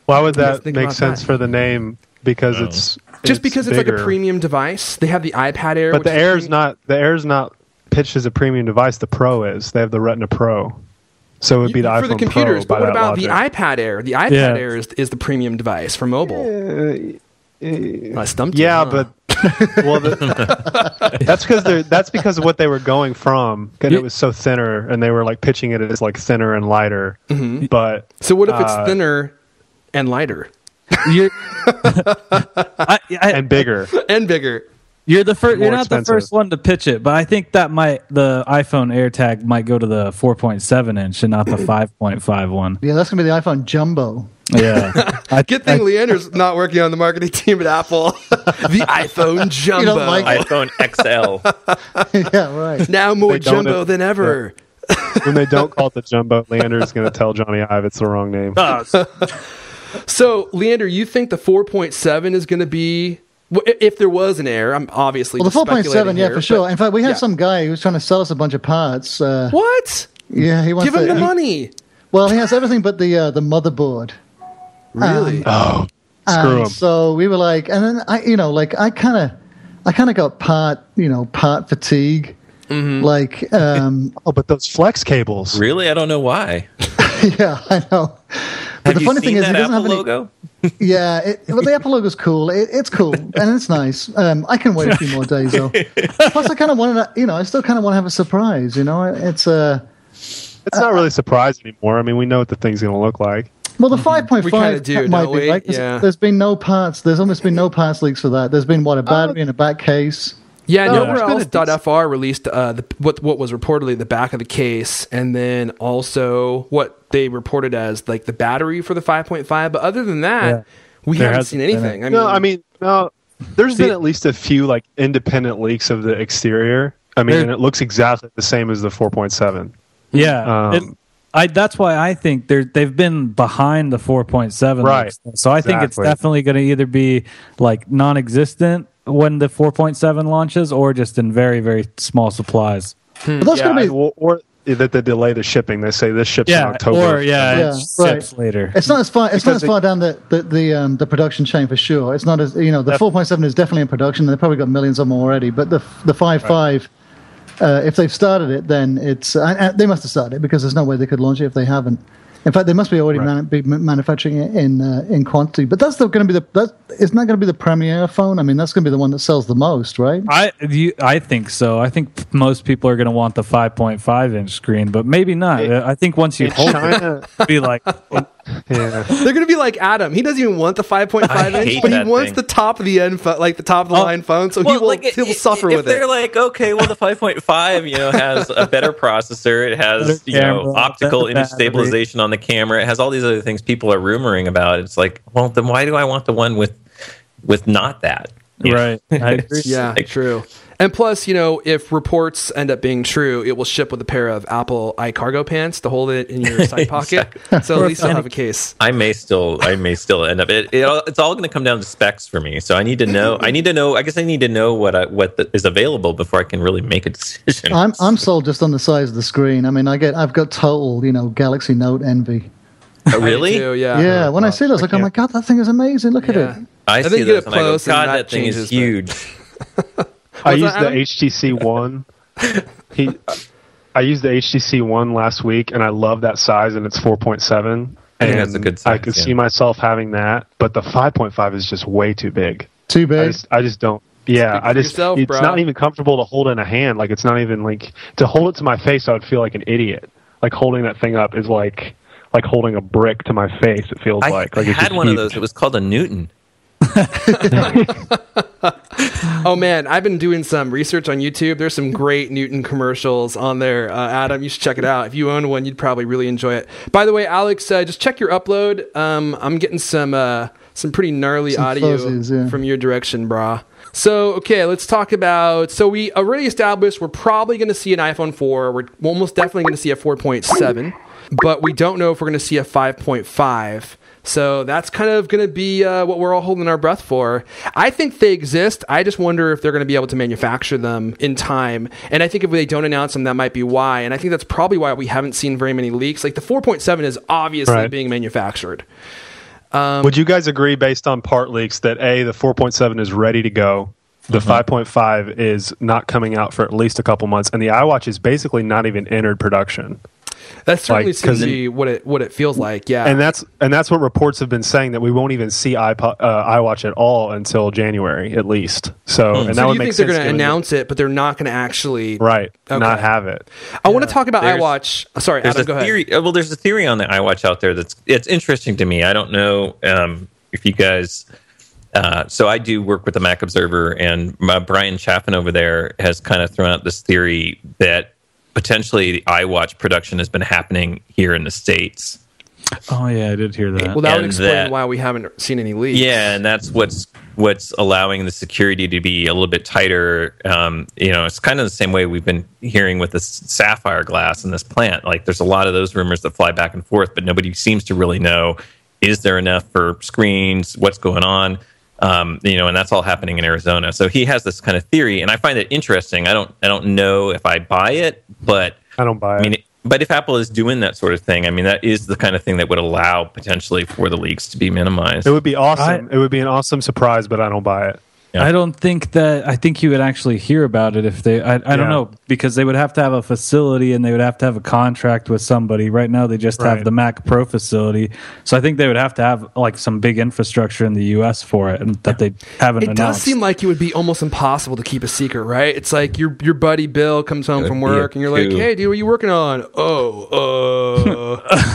Why would that make sense for the name? Because it's because it's like a premium device. They have the iPad Air, but the Air's not pitched as a premium device. The Pro is. They have the Retina Pro, so it would be the iPhone for the computers. Pro. But what about the iPad Air? The iPad Air is the premium device for mobile. I stumped you. Yeah, but that's because of what they were going from. And it was so thinner, and they were like pitching it as like thinner and lighter. Mm-hmm. But so what if it's thinner and lighter? And bigger. And bigger. You're not the first one to pitch it, but I think the iPhone AirTag might go to the 4.7-inch and not the 5.5 one. Yeah, that's gonna be the iPhone Jumbo. Yeah. Good thing Leander's not working on the marketing team at Apple. The iPhone Jumbo. iPhone XL. Yeah, right. Now more jumbo than ever. Yeah. When they don't call it the Jumbo, Leander's going to tell Johnny Ive it's the wrong name. So, Leander, you think the 4.7 is going to be... If there was an Air, I'm obviously the 4.7, here, for sure. In fact, we had some guy who was trying to sell us a bunch of parts. What? Yeah, he wants give him the money. Well, he has everything but the motherboard. Really? Screw him. So we were like, and then I kind of got part fatigue. Mm-hmm. But those flex cables. Really, I don't know why. Yeah, I know. But the funny thing is, he doesn't have any logo. Yeah, the Apple logo's cool. It's cool and it's nice. I can wait a few more days though. Plus, I kind of want to, I still kind of want to have a surprise. It's not really a surprise anymore. I mean, we know what the thing's going to look like. Well, the 5.5 might be right. Yeah. There's been no parts. There's almost been no parts leaks for that. There's been a battery and a back case. Yeah, nowhere else .fr released what was reportedly the back of the case, and then also what they reported as like the battery for the 5.5. But other than that, we haven't seen anything. There's been at least a few like independent leaks of the exterior. I mean, and it looks exactly the same as the 4.7. Yeah. That's why I think they've been behind the 4.7. Right. So I think it's definitely going to either be like non-existent when the 4.7 launches, or just in very, very small supplies. But that's going to be, or that they delay the shipping. They say this ships in October. Or it ships later. It's not as far. It's not as far down the production chain for sure. It's not as the 4.7 is definitely in production. They've probably got millions of them already. But the 5.5, if they've started it, then it's they must have started it, because there's no way they could launch it if they haven't. In fact, they must be already manufacturing it in quantity. But that's still going to be it's not going to be the premier phone. I mean, that's going to be the one that sells the most, right? I think so. I think most people are going to want the 5.5-inch screen, but maybe not. I think once you hold it, be like... Yeah. They're going to be like Adam. He doesn't even want the 5.5-inch, but he wants the top of the end, like the top of the line phone, so he will suffer with it. If they're like, okay, well, the 5.5, has a better processor. It has, optical image stabilization on the camera. It has all these other things people are rumoring about. It's like, well, then why do I want the one with not that? Right. I agree. Yeah, true. And plus, if reports end up being true, it will ship with a pair of Apple iCargo pants to hold it in your side pocket. So at least you'll have a case. I may still end up. It's all going to come down to specs for me. So I need to know. I guess I need to know what is available before I can really make a decision. I'm sold just on the size of the screen. I mean, I've got total Galaxy Note envy. Oh, really? Too, yeah. Yeah, when I see those, like, oh my god, that thing is amazing. Look at it. I think see you those get and I go, close and God, that that thing is changes huge. I used that, the HTC One. I used the HTC One last week, and I love that size, and it's 4.7. I think that's a good size. I could see myself having that, but the 5.5 is just way too big. Too big? I just don't. Yeah, yourself, it's bro. not even comfortable to hold in a hand. Like, it's not even like to hold it to my face. I would feel like an idiot. Like holding that thing up is like holding a brick to my face. It feels like I it's had just one of huge. those. It was called a Newton. Oh man, I've been doing some research on YouTube. There's some great Newton commercials on there. Adam, you should check it out. If you own one, you'd probably really enjoy it. By the way, Alex, just check your upload. I'm getting some pretty gnarly audio from your direction, brah. So, okay, let's talk about... So we already established we're probably going to see an iPhone 4. We're almost definitely going to see a 4.7. But we don't know if we're going to see a 5.5. So that's kind of going to be what we're all holding our breath for. I think they exist. I just wonder if they're going to be able to manufacture them in time. And I think if they don't announce them, that might be why. And I think that's probably why we haven't seen very many leaks. Like the 4.7 is obviously being manufactured. Would you guys agree, based on part leaks, that the 4.7 is ready to go, the 5.5 is not coming out for at least a couple months, and the iWatch is basically not even entered production? That certainly seems to be what it feels like, yeah. And that's what reports have been saying, that we won't even see iWatch at all until January at least. So, and that would make sense. They're going to announce it, but they're not going to actually not have it. I want to talk about iWatch. Sorry, Adam, go ahead. Well, there's a theory on the iWatch out there it's interesting to me. I don't know if you guys. So I do work with the Mac Observer, and Brian Chaffin over there has kind of thrown out this theory that potentially the iWatch production has been happening here in the States. Oh yeah, I did hear that. Well, that would explain why we haven't seen any leaks. Yeah, and that's what's allowing the security to be a little bit tighter. It's kind of the same way we've been hearing with this sapphire glass in this plant. Like, there's a lot of those rumors that fly back and forth, but nobody seems to really know, is there enough for screens? What's going on? And that's all happening in Arizona. So he has this kind of theory, and I find it interesting. I don't know if I buy it, but I don't buy it. But if Apple is doing that sort of thing, I mean, that is the kind of thing that would allow potentially for the leaks to be minimized. It would be awesome. It would be an awesome surprise, but I don't buy it. Yeah. I think you would actually hear about it if they, I don't know, because they would have to have a facility and they would have to have a contract with somebody. Right now, they just have the Mac Pro facility. So I think they would have to have like some big infrastructure in the US for it, and that they haven't announced. It does seem like it would be almost impossible to keep a secret, right? It's like your buddy Bill comes home from work and you're like, hey, dude, what are you working on?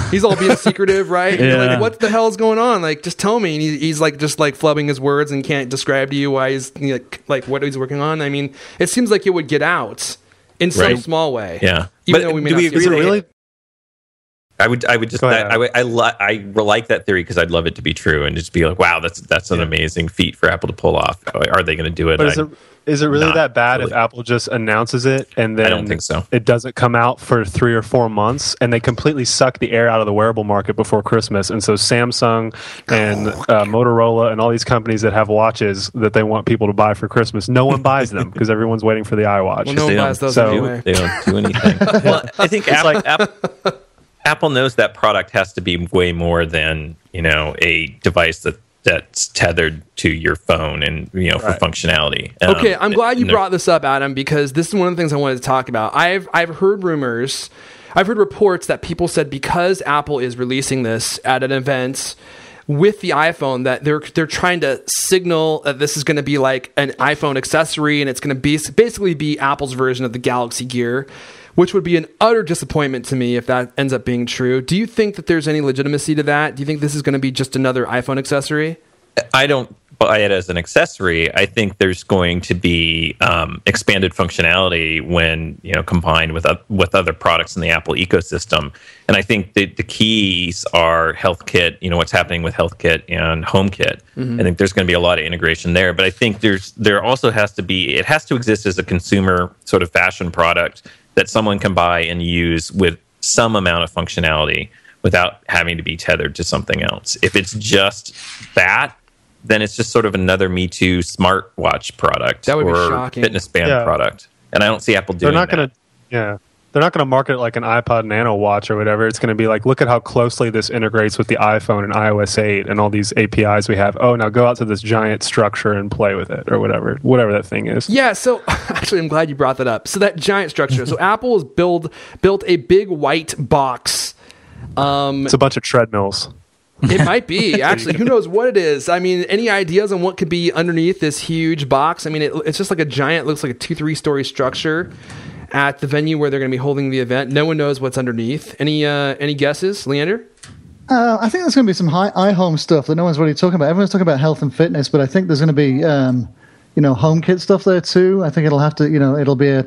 He's all being secretive, right? And you're like, what the hell is going on? Like, just tell me. And he's like, just like flubbing his words and can't describe to you why he's like what he's working on. I mean, it seems like it would get out in some small way. Yeah, even though we may not see it. Really? I would just I like that theory because I'd love it to be true and just be like, wow, that's an amazing feat for Apple to pull off. Are they going to do it? But is it really that bad if Apple just announces it and then I don't think so. It doesn't come out for 3 or 4 months, and they completely suck the air out of the wearable market before Christmas? And so Samsung and Motorola and all these companies that have watches that they want people to buy for Christmas, no one buys them because everyone's waiting for the iWatch. Well, no one buys those anyway. They don't do anything. Well, I think Apple knows that product has to be way more than a device that's tethered to your phone and for functionality. Okay, I'm glad you brought this up, Adam, because this is one of the things I wanted to talk about. I've heard rumors, I've heard reports that people said because Apple is releasing this at an event with the iPhone, that they're trying to signal that this is going to be like an iPhone accessory, and it's going to be basically be Apple's version of the Galaxy Gear, which would be an utter disappointment to me if that ends up being true. Do you think that there's any legitimacy to that? Do you think this is going to be just another iPhone accessory? I don't buy it as an accessory. I think there's going to be expanded functionality when combined with other products in the Apple ecosystem. And I think the keys are HealthKit. What's happening with HealthKit and HomeKit. Mm-hmm. I think there's going to be a lot of integration there. But I think there also has to be. It has to exist as a consumer sort of fashion product that someone can buy and use with some amount of functionality without having to be tethered to something else. If it's just that, then it's just sort of another Me Too smartwatch product that would or be shocking. fitness band product. And I don't see Apple doing that. They're market it like an iPod Nano watch or whatever. It's going to be like, look at how closely this integrates with the iPhone and iOS 8 and all these APIs we have. Oh, now go out to this giant structure and play with it or whatever that thing is. Yeah, so actually I'm glad you brought that up. So that giant structure. So Apple has built a big white box. It's a bunch of treadmills. It might be, actually. Who knows what it is? I mean, any ideas on what could be underneath this huge box? I mean, it's just like a giant, looks like a 2-3 story structure at the venue where they're going to be holding the event. No one knows what's underneath. Any guesses, Leander? I think there's going to be some iHome stuff that no one's really talking about. Everyone's talking about health and fitness, but I think there's going to be, HomeKit stuff there too. I think it'll have to, it'll be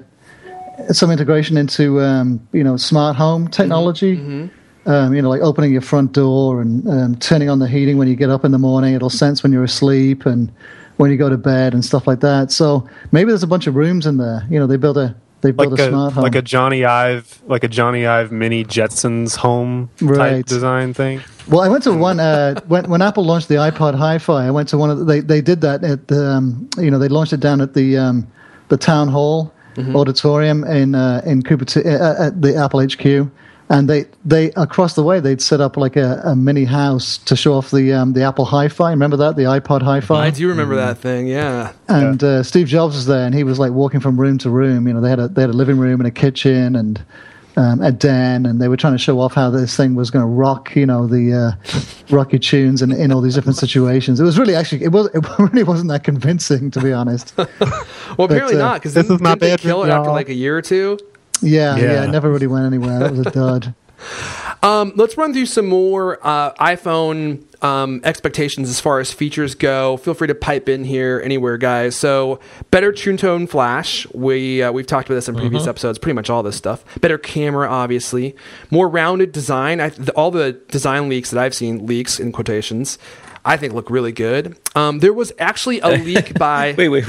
some integration into, smart home technology. Mm-hmm. Like opening your front door and turning on the heating when you get up in the morning. It'll sense when you're asleep and when you go to bed and stuff like that. So maybe there's a bunch of rooms in there. They built a smart home, like a Johnny Ive mini Jetsons home type design thing. Well, I went to one when Apple launched the iPod Hi-Fi. I went to one of they did that at they launched it down at the town hall auditorium in Cupertino at the Apple HQ. And they across the way they'd set up like a mini house to show off the Apple Hi-Fi. Remember that, the iPod Hi-Fi? I do remember that thing, yeah. And Steve Jobs was there, and he was like walking from room to room. They had a living room and a kitchen and a den, and they were trying to show off how this thing was going to rock, the rocky tunes in all these different situations. It was really it really wasn't that convincing, to be honest. Well, apparently not, because didn't they kill it after like a year or two? Yeah, it never really went anywhere. That was a dud. Let's run through some more iPhone expectations as far as features go. Feel free to pipe in here anywhere, guys. So, better True Tone Flash. We've talked about this in previous episodes. Pretty much all this stuff. Better camera, obviously. More rounded design. All the design leaks that I've seen, leaks in quotations, I think look really good. There was actually a leak by... Wait.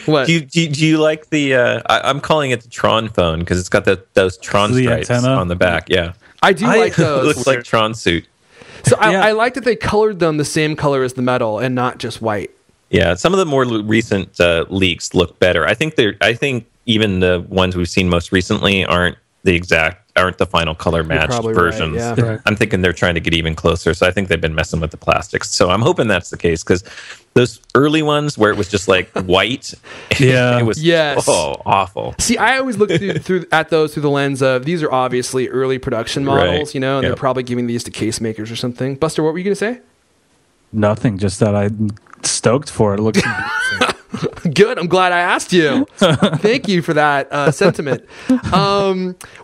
What? Do you like the? I'm calling it the Tron phone because it's got those Tron stripes on the back. Yeah, I do like those. It looks like Tron suit. So I like that they colored them the same color as the metal and not just white. Yeah, some of the more recent leaks look better. I think even the ones we've seen most recently aren't the final color matched versions. Right, yeah. I'm thinking they're trying to get even closer. So I think they've been messing with the plastics. So I'm hoping that's the case because those early ones where it was just like white, it was awful. See, I always look at those through the lens of these are obviously early production models, and they're probably giving these to case makers or something. Buster, what were you going to say? Nothing, just that I'm stoked for it. It looks good. I'm glad I asked you. Thank you for that sentiment.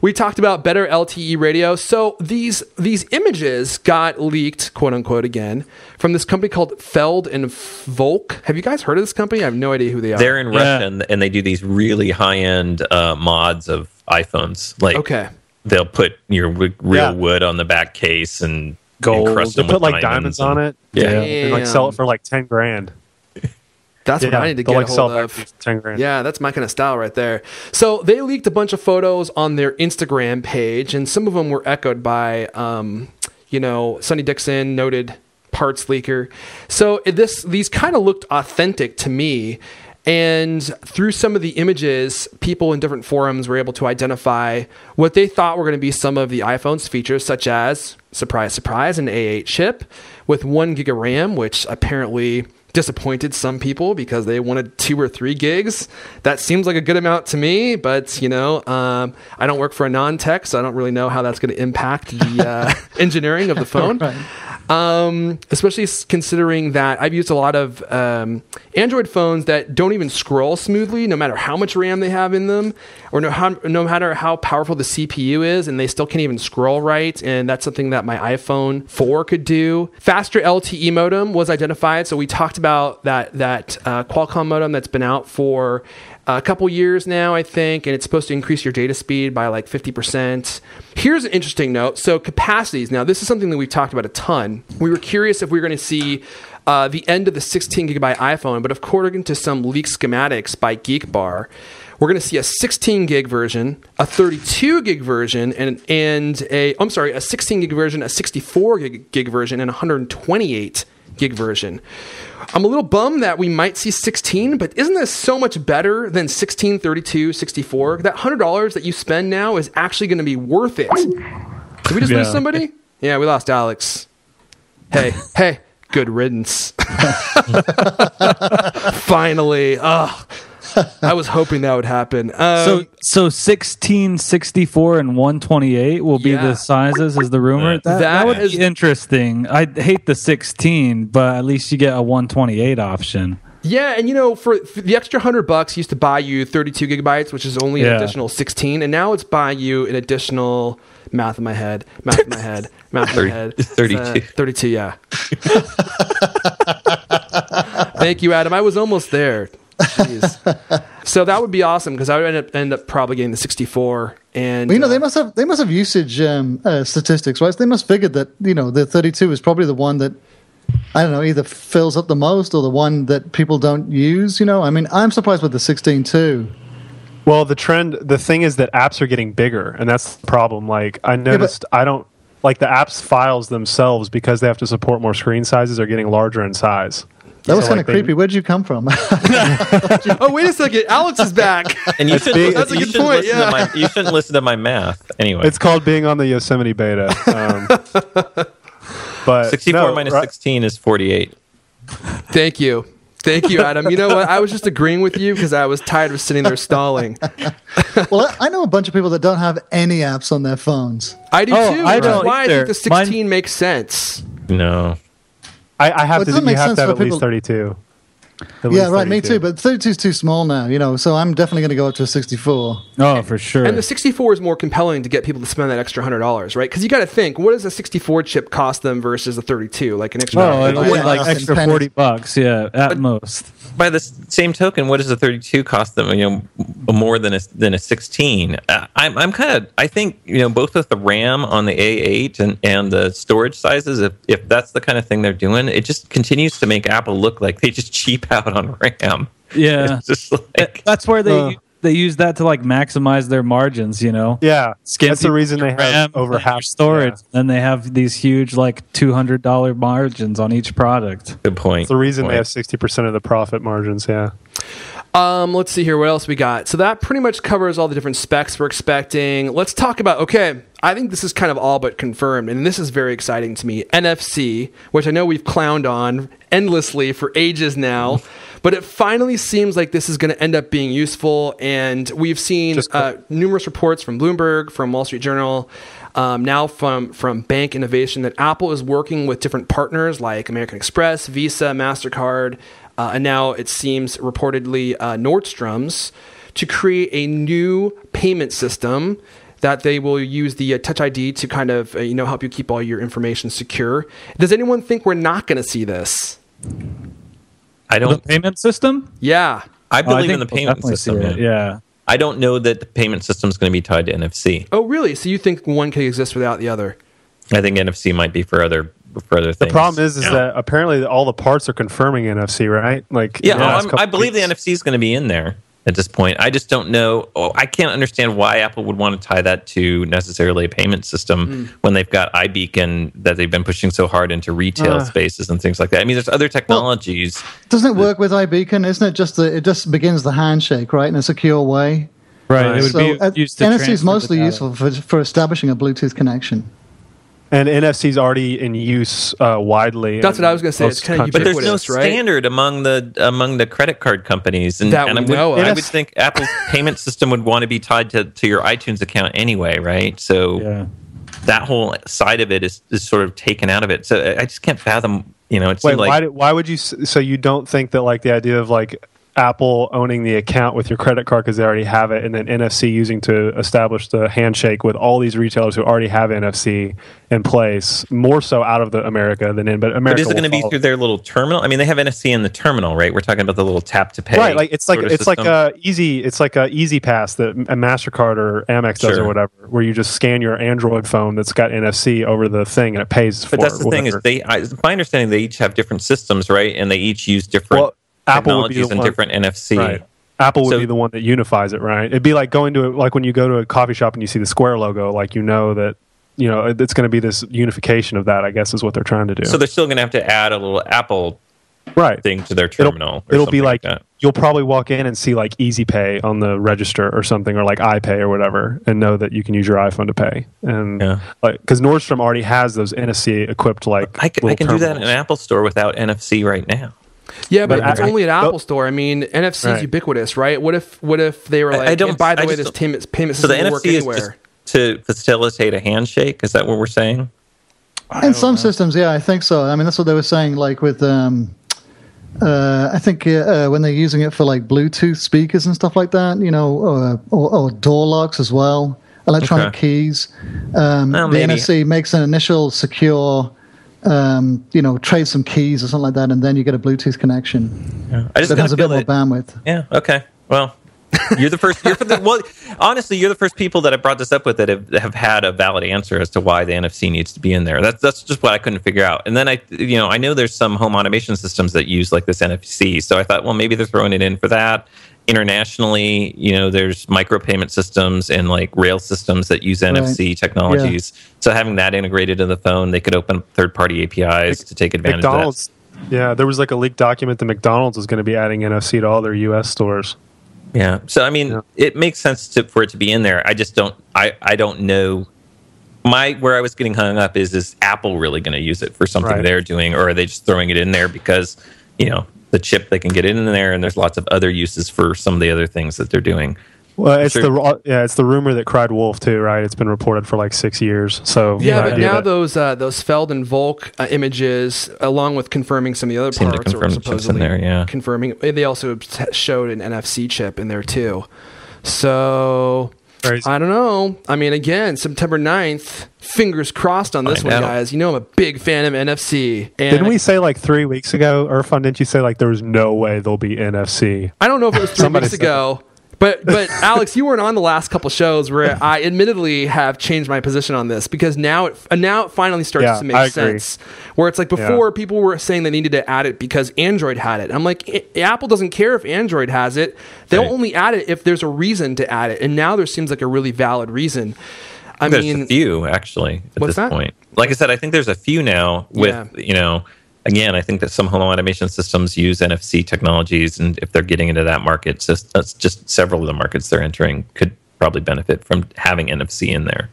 We talked about better LTE radio. So these images got leaked, quote unquote, again from this company called Feld and Volk. Have you guys heard of this company? I have no idea who they are. They're in Russia, and they do these really high end mods of iPhones. Like, they'll put your real wood on the back case and gold. They'll put like diamonds on it. And like sell it for like $10,000. That's what I need to get a hold of. 10 grand. Yeah, that's my kind of style right there. So they leaked a bunch of photos on their Instagram page, and some of them were echoed by, Sonny Dixon, noted parts leaker. So these kind of looked authentic to me. And through some of the images, people in different forums were able to identify what they thought were going to be some of the iPhone's features, such as, surprise, surprise, an A8 chip with 1 gig of RAM, which apparently disappointed some people because they wanted 2 or 3 gigs. That seems like a good amount to me, but I don't work for a non-tech, so I don't really know how that's going to impact the engineering of the phone. Right. Especially considering that I've used a lot of Android phones that don't even scroll smoothly, no matter how much RAM they have in them, or no matter how powerful the CPU is, and they still can't even scroll right. And that's something that my iPhone 4 could do. Faster LTE modem was identified, so we talked about that Qualcomm modem that's been out for a couple years now, I think, and it's supposed to increase your data speed by like 50%. Here's an interesting note. So capacities. Now, this is something that we've talked about a ton. We were curious if we were going to see the end of the 16 gigabyte iPhone, but according to some leaked schematics by GeekBar, we're going to see a 16 gig version, a 32 gig version, a 16 gig version, a 64 gig version, and a 128 gig version. I'm a little bummed that we might see 16, but isn't this so much better than 16, 32, 64? That $100 that you spend now is actually going to be worth it. Did we just lose somebody? Yeah, we lost Alex. Hey, good riddance. Finally. I was hoping that would happen. So 16, 64, and 128 will be the sizes, is the rumor. That would be interesting. I hate the 16, but at least you get a 128 option. Yeah, and for the extra $100 used to buy you 32 gigabytes, which is only an additional 16, and now it's buying you an additional math in my head. 32. 32, yeah. Thank you, Adam. I was almost there. Jeez. So that would be awesome because I would end up probably getting the 64. And they must have usage statistics, right? So they must figure that the 32 is probably the one that, I don't know, either fills up the most or the one that people don't use. I mean, I'm surprised with the 16 too. Well, the thing is that apps are getting bigger, and that's the problem. Like I noticed, I don't like the apps files themselves because they have to support more screen sizes are getting larger in size. That was kind of creepy. Where'd you come from? Oh, wait a second. Alex is back. And that's a good point. Yeah. You shouldn't listen to my math. Anyway. It's called being on the Yosemite beta. But 64 minus 16 is 48. Thank you, Adam. You know what? I was just agreeing with you because I was tired of sitting there stalling. Well, I know a bunch of people that don't have any apps on their phones. I do too. I don't why either. I think the 16 makes sense. No. I have to. You have to have at least 32. Yeah, right. 32. Me too. But 32 is too small now. So I'm definitely going to go up to a 64. Oh, for sure. And the 64 is more compelling to get people to spend that extra $100, right? Because you got to think, what does a 64 chip cost them versus a 32? Like an extra. Like extra $40. Yeah, at most. By the same token, what does a 32 cost them? More than a 16. I think both with the RAM on the A8 and the storage sizes, if that's the kind of thing they're doing, it just continues to make Apple look like they just cheap out on RAM. Yeah, it's just like, that's where they use that to like maximize their margins. Yeah, that's the reason they have over half storage. Yeah. And they have these huge like $200 margins on each product. Good point. It's the reason they have 60% of the profit margins. Yeah. Let's see here. What else we got? So that pretty much covers all the different specs we're expecting. Let's talk about, I think this is kind of all but confirmed, and this is very exciting to me. NFC, which I know we've clowned on endlessly for ages now, but it finally seems like this is going to end up being useful, and we've seen numerous reports from Bloomberg, from Wall Street Journal, now from Bank Innovation, that Apple is working with different partners like American Express, Visa, MasterCard, and now it seems reportedly Nordstrom's, to create a new payment system that they will use the Touch ID to kind of help you keep all your information secure. Does anyone think we're not going to see this? I don't. The payment system? Yeah. I believe in the payment system. Yeah. I don't know that the payment system is going to be tied to NFC. Oh, really? So you think one can exist without the other? I think NFC might be for other things. The problem is that apparently all the parts are confirming NFC, right? I believe the NFC is going to be in there at this point. I just don't know. I can't understand why Apple would want to tie that to necessarily a payment system when they've got iBeacon that they've been pushing so hard into retail spaces and things like that. I mean, there's other technologies. Doesn't it work with iBeacon? Isn't it just it just begins the handshake, right, in a secure way? Right. It would be used to NFC is mostly useful for establishing a Bluetooth connection. And NFC is already in use widely. That's what I was going to say. It's kind of ubiquitous, but there's no standard among the credit card companies, and I would think Apple's payment system would want to be tied to your iTunes account anyway, right? So that whole side of it is sort of taken out of it. So I just can't fathom. Why would you? So you don't think that the idea of Apple owning the account with your credit card because they already have it, and then NFC using to establish the handshake with all these retailers who already have NFC in place, more so out of America than in. But America. But is it going to be through their little terminal? I mean, they have NFC in the terminal, right? We're talking about the little tap to pay, right? It's like Easy Pass that a MasterCard or Amex does or whatever, where you just scan your Android phone that's got NFC over the thing and it pays for it. But that's the thing is, my understanding, they each have different systems, right? And they each use different. Apple would be the one, different NFC. Right. Apple would be the one that unifies it, right? It'd be like going to when you go to a coffee shop and you see the Square logo, that it's going to be this unification of that, I guess, is what they're trying to do. So they're still going to have to add a little Apple thing to their terminal. It'll be like that. You'll probably walk in and see like Easy Pay on the register or something, or like iPay or whatever, and know that you can use your iPhone to pay. And because Nordstrom already has those NFC equipped like I can do that in an Apple store without NFC right now. Yeah, but it's only an Apple store. I mean, NFC is ubiquitous, right? What if they were like, and by the way, this payment system will work anywhere? Is to facilitate a handshake? Is that what we're saying? In some systems, yeah, I think so. I mean, that's what they were saying, like with, I think when they're using it for like Bluetooth speakers and stuff like that, or door locks as well, electronic keys. The NFC makes an initial secure, trade some keys or something like that, and then you get a Bluetooth connection. Yeah. I just so it has a bit more bandwidth. Yeah. Okay. Well. You're the first. Honestly, you're the first people that I brought this up with that have had a valid answer as to why the NFC needs to be in there. That's just what I couldn't figure out. And then I know there's some home automation systems that use like this NFC. So I thought, well, maybe they're throwing it in for that. Internationally, there's micropayment systems and like rail systems that use NFC technologies. Yeah. So having that integrated in the phone, they could open third-party APIs to take advantage of that. Yeah, there was like a leaked document that McDonald's is going to be adding NFC to all their U.S. stores. Yeah. So I mean, it makes sense for it to be in there. I just don't. I don't know. Where I was getting hung up is Apple really going to use it for something they're doing, or are they just throwing it in there because the chip they can get it in there, and there's lots of other uses for some of the other things that they're doing. Well, it's the rumor that cried wolf too, right? It's been reported for like 6 years. So but now those Feld and Volk images, along with confirming some of the other parts, are supposedly confirming. They also showed an NFC chip in there too. So I don't know. I mean, again, September 9th, fingers crossed on this one, guys. I'm a big fan of NFC. And didn't we say like 3 weeks ago, Irfan, didn't you say like there was no way there'll be NFC? I don't know if it was 3 weeks ago. But Alex, you weren't on the last couple shows where I admittedly have changed my position on this, because now it finally starts to make sense. Where it's like before people were saying they needed to add it because Android had it. I'm like, Apple doesn't care if Android has it. They'll only add it if there's a reason to add it. And now there seems like a really valid reason. There's a few actually at this point. Like I said, I think there's a few now with Again, I think that some home automation systems use NFC technologies, and if they're getting into that market, just several of the markets they're entering could probably benefit from having NFC in there.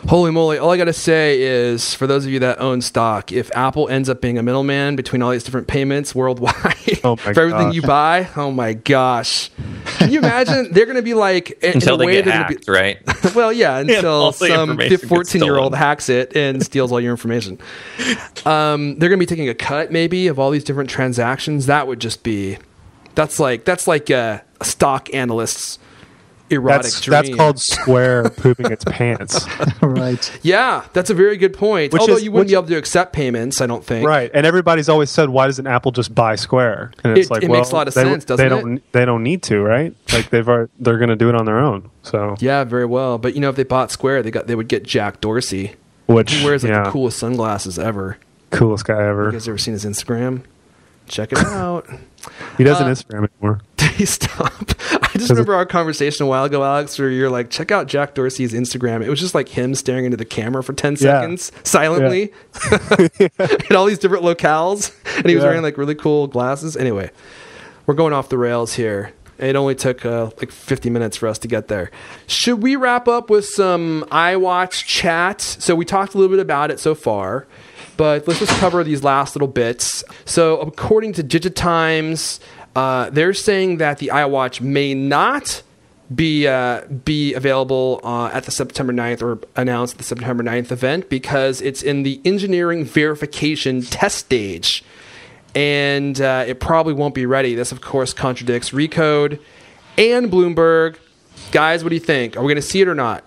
Holy moly. All I got to say is, for those of you that own stock, if Apple ends up being a middleman between all these different payments worldwide for everything you buy, oh my gosh. Can you imagine? They're going to be like... Until they get hacked, right? Well, yeah, until some 14-year-old hacks it and steals all your information. They're going to be taking a cut, maybe, of all these different transactions. That would just be... That's like a stock analyst's erotic dream. That's called Square pooping its pants. Right. Yeah, that's a very good point. Although you wouldn't be able to accept payments, I don't think. Right. And everybody's always said, why doesn't Apple just buy Square? And it's it makes a lot of sense, doesn't it? They don't need to, right? Like they're going to do it on their own. So yeah, very well. But if they bought Square, they would get Jack Dorsey, he wears the coolest sunglasses ever. Coolest guy ever. You guys ever seen his Instagram? Check it out. He doesn't Instagram anymore. Stop. I just remember our conversation a while ago, Alex, where you're like, check out Jack Dorsey's Instagram. It was just like him staring into the camera for 10 seconds silently in all these different locales. And he was wearing like really cool glasses. Anyway, we're going off the rails here. It only took like 50 minutes for us to get there. Should we wrap up with some iWatch chat? So we talked a little bit about it so far, but let's just cover these last little bits. So according to Digitimes, they're saying that the iWatch may not be available at the September 9th, or announced at the September 9th event, because it's in the engineering verification test stage. And it probably won't be ready. This, of course, contradicts Recode and Bloomberg. Guys, what do you think? Are we going to see it or not?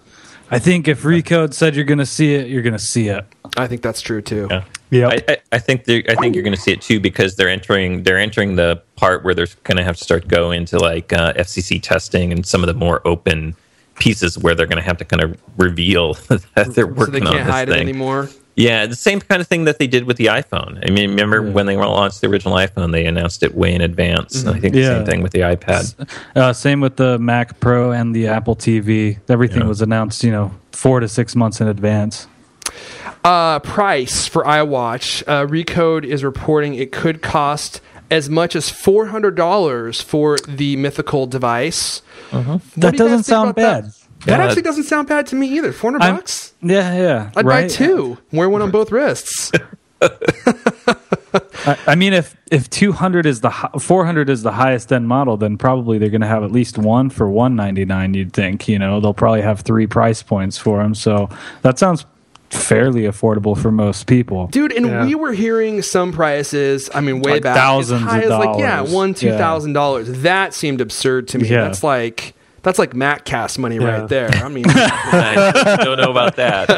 I think if Recode said you're going to see it, you're going to see it. I think that's true too. Yeah. I think you're going to see it too, because they're entering the part where they're going to have to start go into like FCC testing and some of the more open pieces where they're going to have to kind of reveal that they're working on this thing. So they can't hide it anymore. Yeah, the same kind of thing that they did with the iPhone. I mean, remember when they launched the original iPhone, they announced it way in advance. Mm-hmm. And I think the same thing with the iPad. Same with the Mac Pro and the Apple TV. Everything was announced, 4 to 6 months in advance. Price for iWatch. Recode is reporting it could cost as much as $400 for the mythical device. That doesn't sound bad. That actually doesn't sound bad to me either. $400? Yeah. I'd buy two. Wear one on both wrists. I mean, if 200 is 400 is the highest end model, then probably they're going to have at least one for $199. You'd think, they'll probably have 3 price points for them. So that sounds fairly affordable for most people, dude. And we were hearing some prices. I mean, way like back, thousands as high of as dollars. $1,000-$2,000. That seemed absurd to me. Yeah. That's like MacCast money right there. I mean, I don't know about that.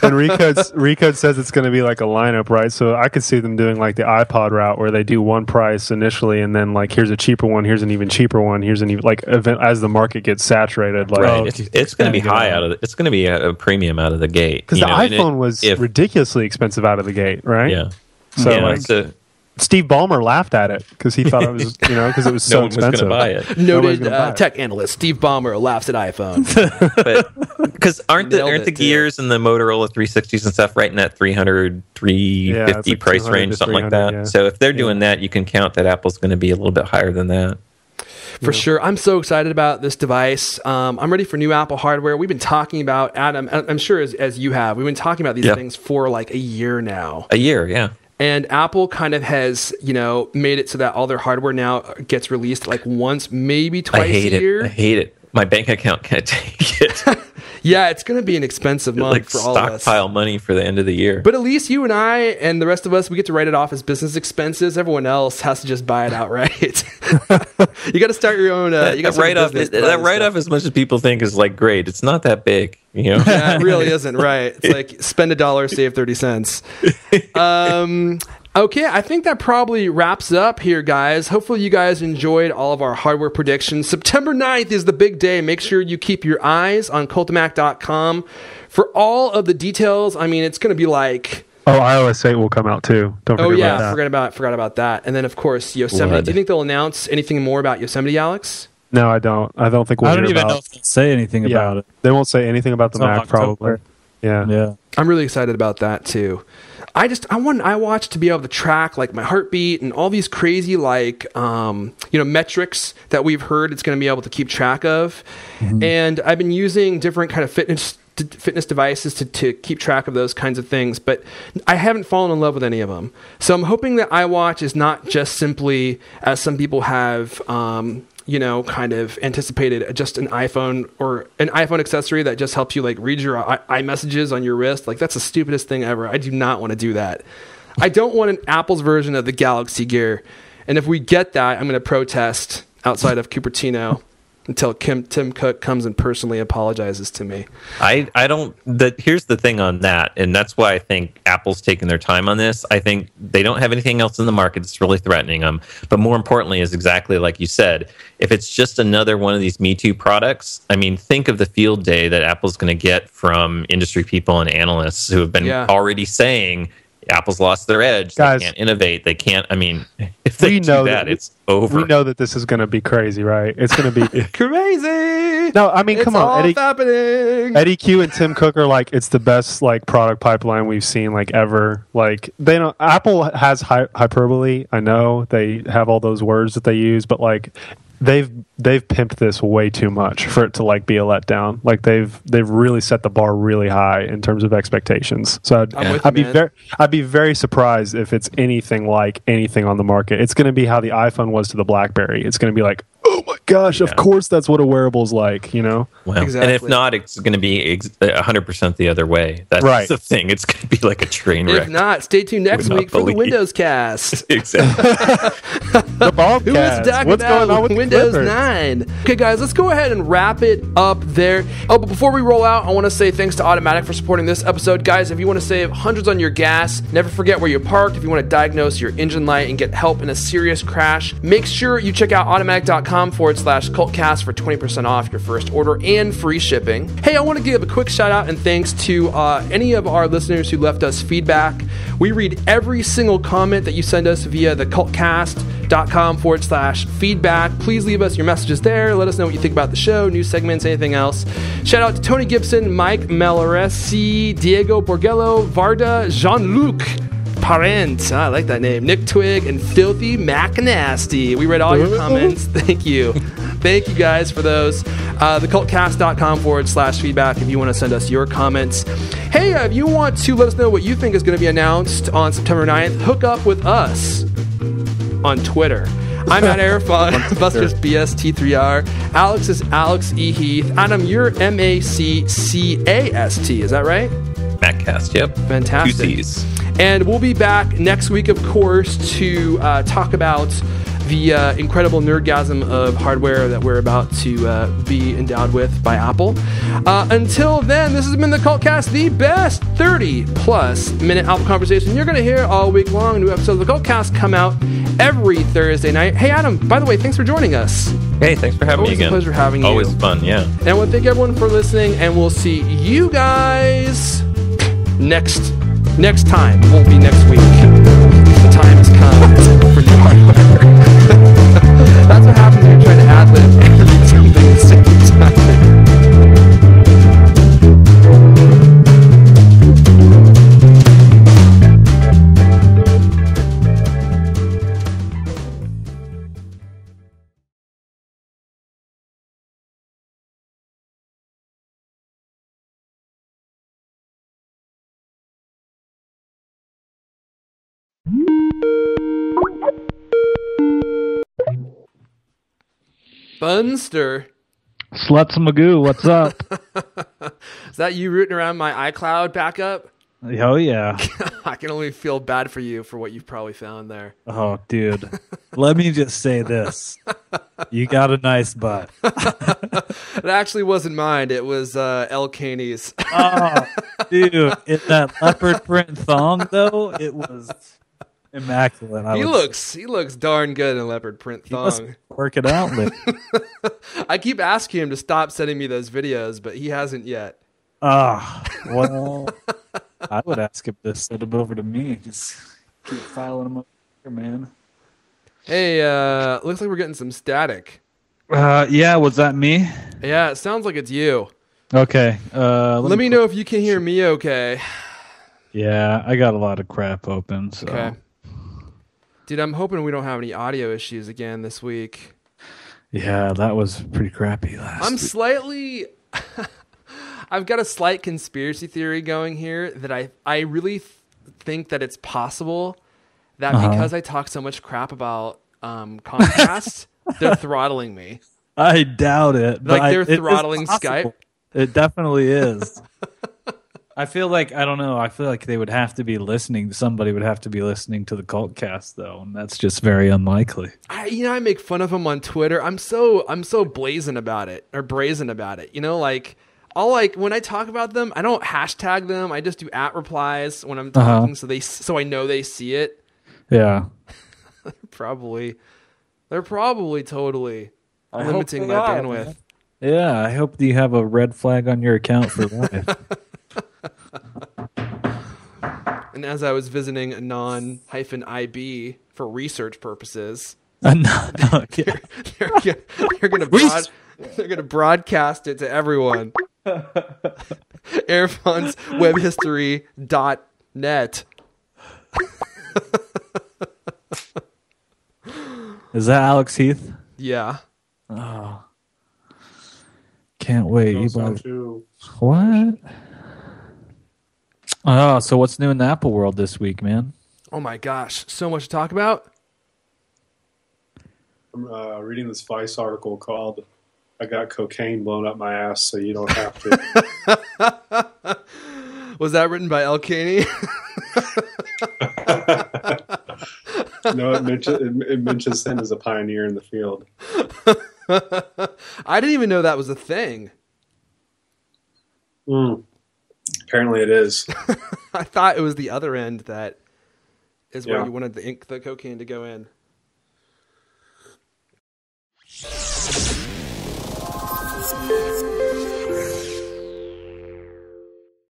And Recode says it's going to be like a lineup, right? So I could see them doing like the iPod route where they do one price initially, and then like here's a cheaper one, here's an even cheaper one, here's an even like event as the market gets saturated. Like, right, it's going to be high out of it's going to be a premium out of the gate because the iPhone was ridiculously expensive out of the gate, right? Yeah. So Steve Ballmer laughed at it because he thought it was, because it was so expensive. No one was going to buy it. Noted tech analyst Steve Ballmer laughs at iPhone. Because aren't the gears and the Motorola 360s and stuff right in that 300, 350 like price range, something like that? Yeah. So if they're doing that, you can count that Apple's going to be a little bit higher than that. For sure. I'm so excited about this device. I'm ready for new Apple hardware. We've been talking about, Adam, I'm sure as you have, we've been talking about these things for like a year now. A year, yeah. And Apple kind of has, made it so that all their hardware now gets released like once, maybe twice a year. I hate it. My bank account can't take it. Yeah, it's going to be an expensive month for all of us. Stockpile money for the end of the year. But at least you and I and the rest of us, we get to write it off as business expenses. Everyone else has to just buy it outright. You got to start your own. You got write off. That write off, as much as people think, is like great. It's not that big. Yeah, it really isn't. Right. It's like spend $1, save 30 cents. Okay, I think that probably wraps up here, guys. Hopefully you guys enjoyed all of our hardware predictions. September 9th is the big day. Make sure you keep your eyes on cultamac.com for all of the details. I mean, it's going to be like... Oh, iOS 8 will come out too. Don't forget about that. Forgot about that. And then, of course, Yosemite. Do you think they'll announce anything more about Yosemite, Alex? No, I don't. I don't think we'll hear about it. I don't even know if they'll say anything about it. They won't say anything about the Mac, probably. Yeah. I'm really excited about that, too. I want an iWatch to be able to track like my heartbeat and all these crazy metrics that we've heard it's going to be able to keep track of. Mm-hmm. And I've been using different kind of fitness devices to keep track of those kinds of things, but I haven't fallen in love with any of them. So I'm hoping that iWatch is not just simply, as some people have kind of anticipated, just an iPhone or an iPhone accessory that just helps you like read your iMessages on your wrist. Like, that's the stupidest thing ever. I do not want to do that. I don't want an Apple's version of the Galaxy Gear. And if we get that, I'm going to protest outside of Cupertino until Tim Cook comes and personally apologizes to me. Here's the thing on that, and that's why I think Apple's taking their time on this. I think they don't have anything else in the market that's really threatening them. But more importantly is exactly like you said, if it's just another one of these Me Too products, I mean, think of the field day that Apple's going to get from industry people and analysts who have been already saying Apple's lost their edge. Guys, they can't innovate. They can't. I mean, if they do that, it's over. We know that this is going to be crazy, right? It's going to be crazy. No, I mean, come on, Eddie Q and Tim Cook are like, it's the best like product pipeline we've seen like ever. Like, they don't. Apple has hyperbole. I know they have all those words that they use, but like, they've pimped this way too much for it to like be a letdown. Like they've really set the bar really high in terms of expectations. So I'd be very surprised if it's anything like anything on the market. It's going to be how the iPhone was to the BlackBerry. It's going to be like, oh my gosh, of course that's what a wearable's like, Well, exactly. And if not, it's going to be 100% the other way. That's the thing. It's going to be like a train wreck. If not, stay tuned next week for the Windows Cast. Exactly. The Bombcast. What's going on with Windows 9? Okay, guys, let's go ahead and wrap it up there. Oh, but before we roll out, I want to say thanks to Automatic for supporting this episode. Guys, if you want to save hundreds on your gas, never forget where you parked. If you want to diagnose your engine light and get help in a serious crash, make sure you check out automatic.com/cultcast for 20% off your first order and free shipping. Hey, I want to give a quick shout out and thanks to any of our listeners who left us feedback. We read every single comment that you send us via the CultCast cultcast.com/feedback. Please leave us your messages there. Let us know what you think about the show, new segments, anything else. Shout out to Tony Gibson, Mike Maloresi, Diego Borgello, Varda, Jean-Luc Parent, I like that name, Nick Twig, and Filthy McNasty. We read all your comments. Thank you. Thank you guys for those. Thecultcast.com/feedback if you want to send us your comments. Hey, if you want to let us know what you think is going to be announced on September 9th, hook up with us on Twitter. I'm at Airfun, Buster's BST3R. Alex is Alex E. Heath. Adam, you're MACCAST. Is that right? Maccast, yep. Fantastic. 2 C's. And we'll be back next week, of course, to talk about the incredible nerdgasm of hardware that we're about to be endowed with by Apple. Until then, this has been the CultCast, the best 30-plus minute Apple conversation you're going to hear all week long. New episodes of the CultCast come out every Thursday night. Hey, Adam, by the way, thanks for joining us. Hey, thanks for having me again. Always a pleasure having you. Always fun, yeah. And I want to thank everyone for listening, and we'll see you guys next time. It won't be next week. The time has come for new hardware. That's what happens when you're trying to ad-lib and read something at the same time. Bunster. Sluts Magoo, what's up? Is that you rooting around my iCloud backup? Oh, yeah. I can only feel bad for you for what you've probably found there. Oh, dude. Let me just say this. You got a nice butt. It actually wasn't mine. It was El Caney's. Oh, dude. In that leopard print thong, though, it was immaculate. He looks darn good in a leopard print thong. Work it out. I keep asking him to stop sending me those videos, but he hasn't yet. Well, I would ask him to send them over to me. Just keep filing them up here, man. Hey, looks like we're getting some static. Yeah, was that me? Yeah, it sounds like it's you. Okay. Let me know if you can hear me okay. Yeah, I got a lot of crap open. So. Okay. Dude, I'm hoping we don't have any audio issues again this week. Yeah, that was pretty crappy last week. Slightly... I've got a slight conspiracy theory going here that I really think that it's possible that because I talk so much crap about Comcast, they're throttling me. I doubt it. Like they're throttling Skype. It definitely is. I feel like, I don't know, I feel like they would have to be listening. Somebody would have to be listening to the CultCast, though, and that's just very unlikely. I make fun of them on Twitter. I'm so brazen about it. You know, like... when I talk about them, I don't hashtag them. I just do @ replies when I'm talking, so I know they see it. Yeah, they're probably totally limiting my bandwidth. Man. Yeah, I hope you have a red flag on your account for life. And as I was visiting Anon-IB for research purposes, they're gonna broadcast it to everyone. Airfun's webhistory.net. Is that Alex Heath? Yeah. Oh, can't wait. What? Oh, so what's new in the Apple world this week, man? Oh my gosh, so much to talk about. I'm reading this Vice article called "I Got Cocaine Blown Up My Ass, So You Don't Have to." Was that written by El Caney? No, it mentions him as a pioneer in the field. I didn't even know that was a thing. Apparently it is. I thought it was the other end that is where you wanted the cocaine to go in.